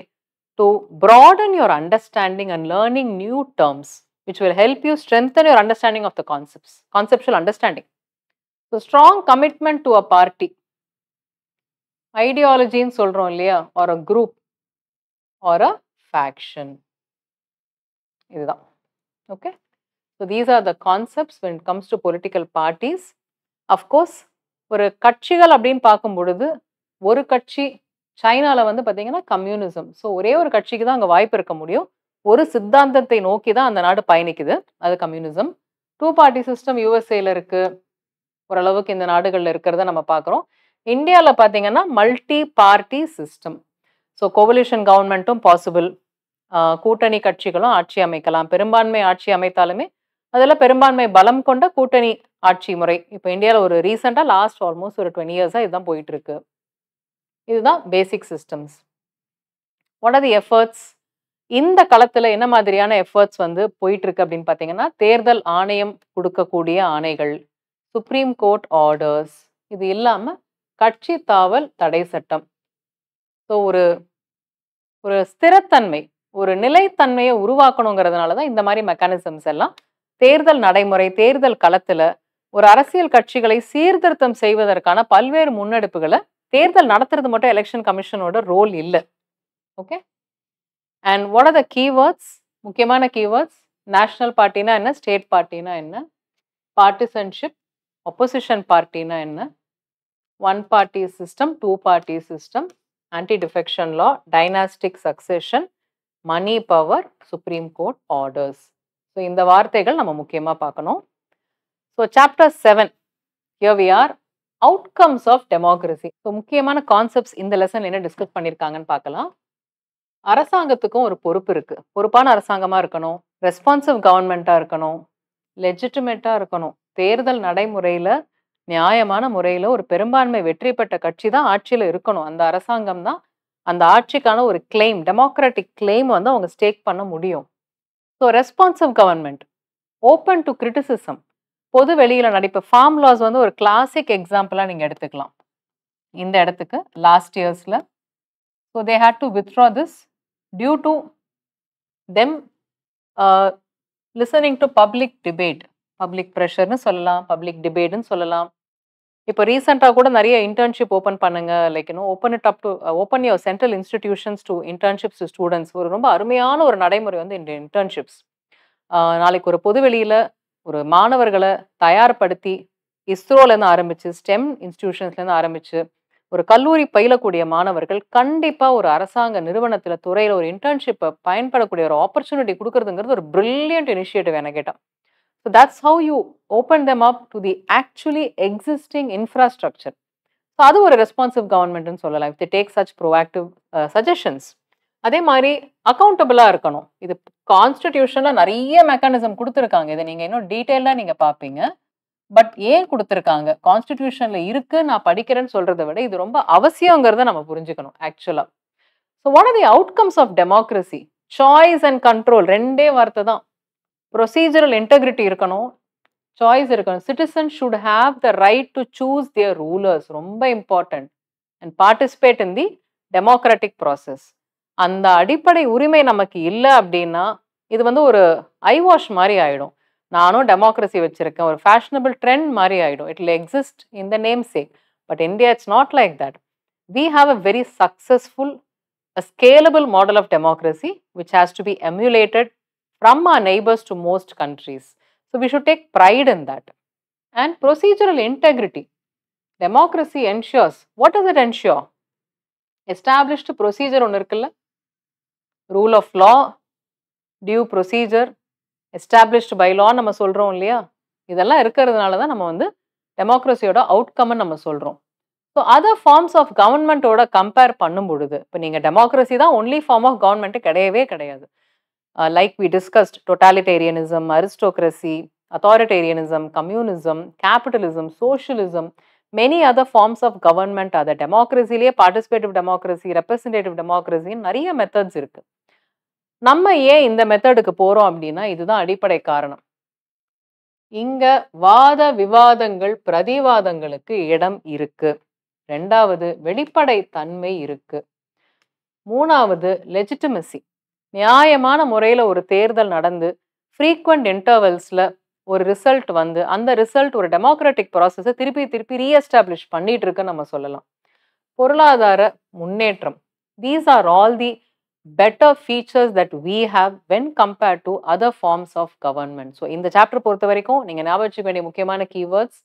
to broaden your understanding and learning new terms, which will help you strengthen your understanding of the concepts, conceptual understanding. So strong commitment to a party. Ideology ன்னு சொல்றோம் இல்லையா, or a group or a faction. இதுதான். Okay. So these are the concepts when it comes to political parties. Of course, ஒரு கட்சிகள் அப்படின்னு பார்க்கும் பொழுது ஒரு கட்சி சைனால வந்து பார்த்தீங்கன்னா கம்யூனிசம். ஸோ ஒரே ஒரு கட்சிக்கு தான் அங்கே வாய்ப்பு இருக்க முடியும். ஒரு சித்தாந்தத்தை நோக்கி தான் அந்த நாடு பயணிக்குது. அது கம்யூனிசம். 2 பார்ட்டி சிஸ்டம் யூஎஸ்ஏல இருக்கு. ஓரளவுக்கு இந்த நாடுகளில் இருக்கிறத நம்ம பார்க்குறோம். இந்தியாவில் பார்த்தீங்கன்னா multi party system. So coalition கவர்மெண்ட்டும் பாசிபிள். கூட்டணி கட்சிகளும் ஆட்சி அமைக்கலாம். பெரும்பான்மை ஆட்சி அமைத்தாலுமே அதில் பெரும்பான்மை பலம் கொண்ட கூட்டணி ஆட்சி முறை. இப்போ இந்தியாவில் ஒரு ரீசெண்டாக லாஸ்ட் ஆல்மோஸ்ட் ஒரு 20 இயர்ஸாக இதுதான் போயிட்டு இருக்கு. இதுதான் basic systems. What are the efforts? இந்த களத்தில் என்ன மாதிரியான எஃபர்ட்ஸ் வந்து போயிட்டு இருக்கு அப்படின்னு பார்த்தீங்கன்னா, தேர்தல் ஆணையம் கொடுக்கக்கூடிய ஆணைகள், சுப்ரீம் கோர்ட் ஆர்டர்ஸ், இது இல்லாமல் கட்சி தாவல் தடை சட்டம். ஸோ ஒரு ஸ்திரத்தன்மை, ஒரு நிலைத்தன்மையை உருவாக்கணுங்கிறதுனால தான் இந்த மாதிரி மெக்கானிசம்ஸ் எல்லாம் தேர்தல் நடைமுறை, தேர்தல் களத்தில் ஒரு அரசியல் கட்சிகளை சீர்திருத்தம் செய்வதற்கான பல்வேறு முன்னெடுப்புகளை தேர்தல் நடத்துறது மட்டும் எலெக்ஷன் கமிஷனோட ரோல் இல்லை. Okay. And what are the keywords? முக்கியமான கீவேர்ட்ஸ். நேஷனல் பார்ட்டினா என்ன, ஸ்டேட் பார்ட்டினா என்ன, பார்ட்டிசன்ஷிப், ஒப்போசிஷன் பார்ட்டினா என்ன, 1 party system, 2 party system, anti defection law, dynastic succession, money power, supreme court orders. So இந்த வார்த்தைகள் நம்ம முக்கியமாக பார்க்கணும். So chapter 7, here we are, outcomes of democracy. So முக்கியமான கான்செப்ட்ஸ் இந்த லெசன் என்ன டிஸ்கஸ் பண்ணியிருக்காங்கன்னு பார்க்கலாம். அரசாங்கத்துக்கும் ஒரு பொறுப்பு இருக்கு. பொறுப்பான அரசாங்கமாக இருக்கணும், ரெஸ்பான்சிவ் கவர்மெண்ட்டாக இருக்கணும், லெஜிட்டிமேட்டாக இருக்கணும். தேர்தல் நடைமுறையில் நியாயமான முறையில் ஒரு பெரும்பான்மை வெற்றி பெற்ற கட்சி தான் ஆட்சியில் இருக்கணும். அந்த அரசாங்கம் தான் அந்த ஆட்சிக்கான ஒரு கிளைம், டெமோக்ராட்டிக் கிளைம் வந்து அவங்க ஸ்டேக் பண்ண முடியும். So responsive government, open to criticism, பொது வெளியில் நடிப்பு. ஃபார்ம் லாஸ் வந்து ஒரு கிளாசிக் எக்ஸாம்பிளாக நீங்கள் எடுத்துக்கலாம். இந்த இடத்துக்கு லாஸ்ட் இயர்ஸில் so they had to withdraw this due to them listening to public debate. Public ப்ரெஷர்னு சொல்லலாம், பப்ளிக் டிபேட்னு சொல்லலாம். இப்போ ரீசெண்டாக கூட நிறைய இன்டர்ன்ஷிப் ஓப்பன் பண்ணுங்க, like open it up to open your central institutions to internships to students. ஒரு ரொம்ப அருமையான ஒரு நடைமுறை வந்து இந்த இன்டர்ன்ஷிப்ஸ். நாளைக்கு ஒரு பொதுவெளியில் ஒரு மாணவர்களை தயார்படுத்தி இஸ்ரோலேருந்து ஆரம்பித்து ஸ்டெம் இன்ஸ்டிடியூஷன்ஸ்லேருந்து ஆரம்பித்து ஒரு கல்லூரி பயிலக்கூடிய மாணவர்கள் கண்டிப்பா ஒரு அரசாங்க நிறுவனத்துல துறையில ஒரு இன்டர்ன்ஷிப்ப பயன்படக்கூடிய ஒரு ஆப்பர்ச்சுனிட்டி குடுக்குறதுங்கிறது ஒரு பிரில்லியன்ட் இனிஷியேட்டிவ் என்ன கேட்டா. So that's how you open them up to the actually existing infrastructure. So அது ஒரு ரெஸ்பான்சிவ் கவர்ன்மெண்ட்னு சொல்லலாம். If they take such proactive suggestions. அதே மாரி அக்கவுண்டபிளா இருக்கணும். இது கான்ஸ்டிடியூஷன்ல நெறைய மெக்கானிசம் குடுத்திருக்காங்க. இத நீங்க இன்னும் டீட்டெயிலா நீங்க பார்ப்பீங்க. பட் ஏன் குடுத்திருக்காங்க? கான்ஸ்டிடியூஷன்ல இருக்கு நான் படிக்கிறேன்னு சொல்றத விட இது ரொம்ப அவசியங்கிறத நம்ம புரிஞ்சுக்கணும் ஆக்சுவலா. So what are the outcomes of democracy? Choice and control 2டே வார்த்தை தான். ப்ரொசீஜரல் இன்டெகிரிட்டி இருக்கணும். சாய்ஸ் இருக்கணும். Citizens should have the right to choose their rulers. ரொம்ப important. And participate in the democratic process. அந்த அடிப்படை உரிமை நமக்கு இல்ல அப்டின்னா, இது வந்து ஒரு ஐ வாஷ் மாரி ஆயிடும். நானும் டெமோக்ரசி வச்சிருக்கேன். ஒரு ஃபேஷனபிள் ட்ரெண்ட் மாரி ஆயிடும். It will exist in the name sake. But India it's not like that. We have a very successful, a scalable model of democracy which has to be emulated from our neighbors to most countries. So we should take pride in that. And procedural integrity. Democracy ensures. What does it ensure? Established procedure ஒன்னு இருக்குல்ல? Rule of law, due procedure, established by law நம்ம சொல்றோம் இல்லையா? இதெல்லாம் இருக்கிறதுனால தான் நம்ம வந்து டெமோக்ரஸியோட அவுட்கம்னு நம்ம சொல்றோம். ஸோ அதர் ஃபார்ம்ஸ் ஆஃப் கவர்மெண்ட்டோட கம்பேர் பண்ணும் பொழுது, இப்போ நீங்க டெமோக்ரஸி தான் ஒன்லி ஃபார்ம் ஆஃப் கவர்மெண்ட் கிடையவே கிடையாது. Like we discussed totalitarianism, aristocracy, authoritarianism, communism, capitalism, socialism, many other forms of government. அதை டெமோக்ரஸிலேயே பார்ட்டிசிபேட்டிவ் டெமோக்ரஸி, ரெப்ரசன்டேட்டிவ் டெமோக்ரஸின்னு நிறைய மெத்தட்ஸ் இருக்கு. நம்ம ஏன் இந்த மெத்தடுக்கு போறோம் அப்படின்னா இதுதான் அடிப்படை காரணம். இங்க வாத விவாதங்கள், பிரதிவாதங்களுக்கு இடம் இருக்கு. 2வது வெளிப்படை தன்மை இருக்கு. 3வது லெஜிட்டிமசி. நியாயமான முறையில ஒரு தேர்தல் நடந்து ஃப்ரீக்வெண்ட் இன்டர்வல்ஸ்ல ஒரு ரிசல்ட் வந்து அந்த ரிசல்ட் ஒரு டெமோக்ராட்டிக் ப்ராசஸை திருப்பி ரீஎஸ்டாப்ளிஷ் பண்ணிட்டு இருக்குன்னு நம்ம சொல்லலாம். பொருளாதார முன்னேற்றம். These are all the better features that we have when compared to other forms of government. So இந்த சாப்டர் பொறுத்த வரைக்கும் நீங்க ஞாபகம் வச்சுக்க வேண்டிய முக்கியமான கீவேர்ட்ஸ்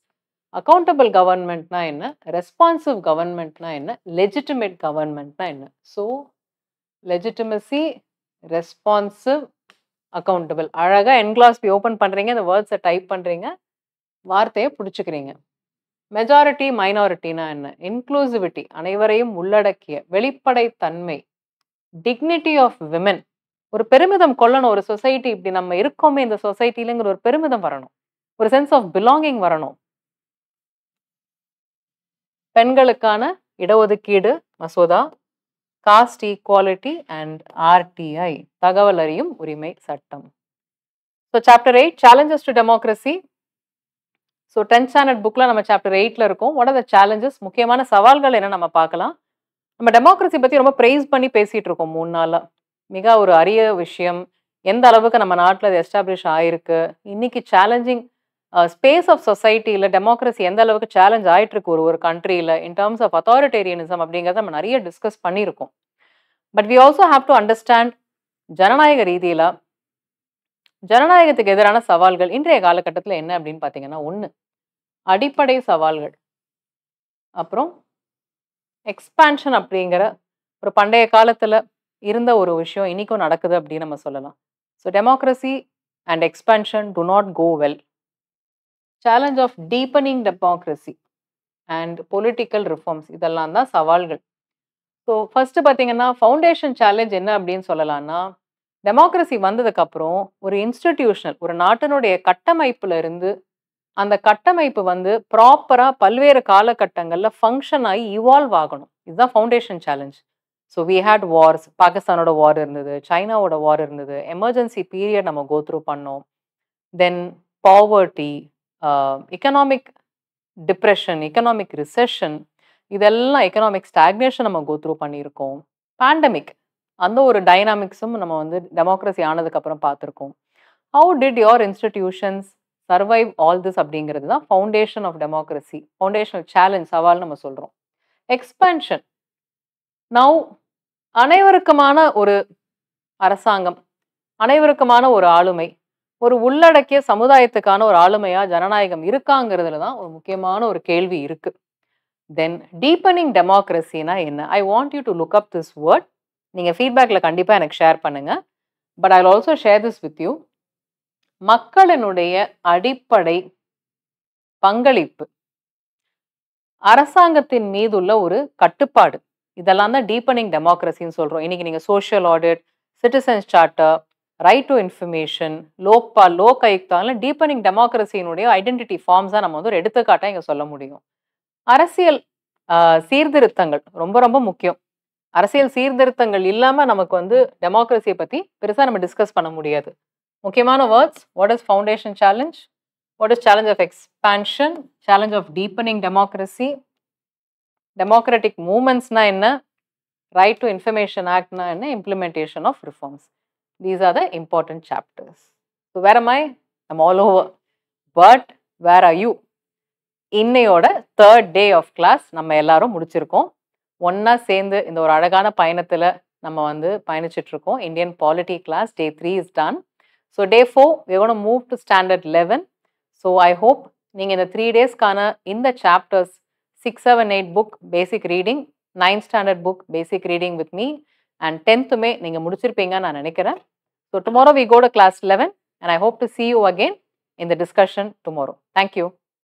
அக்கௌண்டபிள் கவர்மெண்ட்னா என்ன, ரெஸ்பான்சிவ் கவர்மெண்ட்னா என்ன, லெஜிட்டிமேட் கவர்மெண்ட்னா என்ன. So legitimacy, responsive, accountable. அழகா என்கிளாஸ்பி ஓப்பன் பண்றீங்க, இந்த வேர்ட்ஸை டைப் பண்றீங்க, வார்த்தையை பிடிச்சிக்கிறீங்க. மெஜாரிட்டி மைனாரிட்டினா என்ன, இன்க்ளூசிவிட்டி அனைவரையும் உள்ளடக்கிய, வெளிப்படை தன்மை, டிக்னிட்டி ஆஃப் விமென். ஒரு பெருமிதம் கொள்ளணும். ஒரு சொசைட்டி இப்படி நம்ம இருக்கோமே இந்த சொசைட்டிலங்கிற ஒரு பெருமிதம் வரணும், ஒரு சென்ஸ் ஆஃப் பிலாங்கிங் வரணும். பெண்களுக்கான இடஒதுக்கீடு மசோதா, காஸ்ட் ஈக்குவாலிட்டி அண்ட் ஆர்டிஐ தகவல் அறியும் உரிமை சட்டம். So chapter 8 challenges to democracy. So 10th standard புக்ல நம்ம சாப்டர் 8ல இருக்கோம். வாட் ஆர் த சேலஞ்சஸ், முக்கியமான சவால்கள் என்ன நம்ம பார்க்கலாம். நம்ம டெமோக்ரஸி பத்தி ரொம்ப பிரைஸ் பண்ணி பேசிட்டு இருக்கோம் 3 நாளா. மிக ஒரு அரிய விஷயம். எந்த அளவுக்கு நம்ம நாட்டில் அது எஸ்டாப்ளிஷ் ஆயிருக்கு. இன்னைக்கு சேலஞ்சிங் ஸ்பேஸ் ஆஃப் சொசைட்டியில் டெமோக்ரஸி எந்த அளவுக்கு சேலஞ்ச் ஆயிட்டு இருக்கு ஒரு கண்ட்ரியில் இன் டர்ம்ஸ் ஆஃப் அத்தாரிட்டேரியனிசம் அப்படிங்கிறத நம்ம நிறைய டிஸ்கஸ் பண்ணியிருக்கோம். But we also have to understand ஜனநாயக ரீதியில் ஜனநாயகத்துக்கு எதிரான சவால்கள் இன்றைய காலகட்டத்தில் என்ன அப்படின்னு பார்த்தீங்கன்னா, 1 அடிப்படை சவால்கள், அப்புறம் எக்ஸ்பான்ஷன் அப்படிங்கிற ஒரு பண்டைய காலத்தில் இருந்த ஒரு விஷயம் இன்னைக்கும் நடக்குது அப்படின்னு நம்ம சொல்லலாம். So democracy and expansion to not go well. Challenge of deepening democracy and political reforms, இதெல்லாம் தான் சவால்கள். ஸோ ஃபர்ஸ்ட் பார்த்தீங்கன்னா ஃபவுண்டேஷன் சேலஞ்ச் என்ன அப்படின்னு சொல்லலாம்னா, டெமோக்ரஸி வந்ததுக்கு அப்புறம் ஒரு இன்ஸ்டிடியூஷனல் ஒரு நாட்டினுடைய கட்டமைப்புல இருந்து அந்த கட்டமைப்பு வந்து ப்ராப்பரா பல்வேறு காலகட்டங்களில் ஃபங்க்ஷன் ஆகி இவால்வ் ஆகணும். இதுதான் foundation challenge. So we had wars. பாகிஸ்தானோட வார் இருந்தது, சைனாவோட வார் இருந்தது, எமர்ஜென்சி பீரியட் நம்ம கோ த்ரூ பண்ணோம். Then poverty, economic depression, economic recession, இதெல்லாம் எக்கனாமிக் ஸ்டாக்னேஷன் நம்ம கோ த்ரூ பண்ணியிருக்கோம். பேண்டமிக், அந்த ஒரு டைனாமிக்ஸும் நம்ம வந்து டெமோக்ரஸி ஆனதுக்கு அப்புறம் பார்த்துருக்கோம். How did your institutions survive all this அப்படிங்கிறது தான் foundation of democracy. Foundational challenge, சவால் நம்ம சொல்கிறோம். எக்ஸ்பான்ஷன், நவ் அனைவருக்குமான ஒரு அரசாங்கம், அனைவருக்குமான ஒரு ஆளுமை, ஒரு உள்ளடக்கிய சமுதாயத்துக்கான ஒரு ஆளுமையா ஜனநாயகம் இருக்காங்கிறதுல தான் ஒரு முக்கியமான ஒரு கேள்வி இருக்கு. தென் டீப்பனிங் டெமோக்ரஸினா என்ன? I want you to look up this word. நீங்கள் ஃபீட்பேக்கில் கண்டிப்பாக எனக்கு ஷேர் பண்ணுங்கள். But I will also share this with you. மக்களினுடைய அடிப்படை பங்களிப்பு, அரசாங்கத்தின் மீதுள்ள ஒரு கட்டுப்பாடு, இதெல்லாம் தான் டீப்பனிங் டெமோக்ரஸின்னு சொல்கிறோம். இன்றைக்கி நீங்கள் social audit, citizens charter, right to information, Lokpal, லோக் ஆயுக்தால டீப்பனிங் டெமோக்ரஸியினுடைய ஐடென்டிட்டி ஃபார்ம்ஸாக நம்ம வந்து ஒரு எடுத்துக்காட்டாக இங்கே சொல்ல முடியும். அரசியல் சீர்திருத்தங்கள் ரொம்ப ரொம்ப முக்கியம். அரசியல் சீர்திருத்தங்கள் இல்லாமல் நமக்கு வந்து டெமோக்ரஸியை பற்றி பெருசாக நம்ம டிஸ்கஸ் பண்ண முடியாது. முக்கியமான words, what is foundation challenge, what is challenge of expansion, challenge of deepening democracy, democratic மூமெண்ட்ஸ்னா என்ன, ரைட் டு இன்ஃபர்மேஷன் ஆக்ட்னா என்ன, implementation of reforms. These are the important chapters. So where am I? I'm all over. But where are you? இன்னையோட third day of class நம்ம எல்லாரும் முடிச்சிருக்கோம். ஒன்றா சேர்ந்து இந்த ஒரு அழகான பயணத்தில் நம்ம வந்து பயணிச்சிட்ருக்கோம். Indian polity class day 3 is done. So day 4 we're going to move to standard 11. So I hope நீங்கள் இந்த 3 டேஸ்க்கான இந்த chapters 6, 7, 8 book basic reading, 9th standard book basic reading with me and 10th மே நீங்கள் முடிச்சிருப்பீங்கன்னு நான் நினைக்கிறேன். So tomorrow we go to class 11 and I hope to see you again in the discussion tomorrow. Thank you.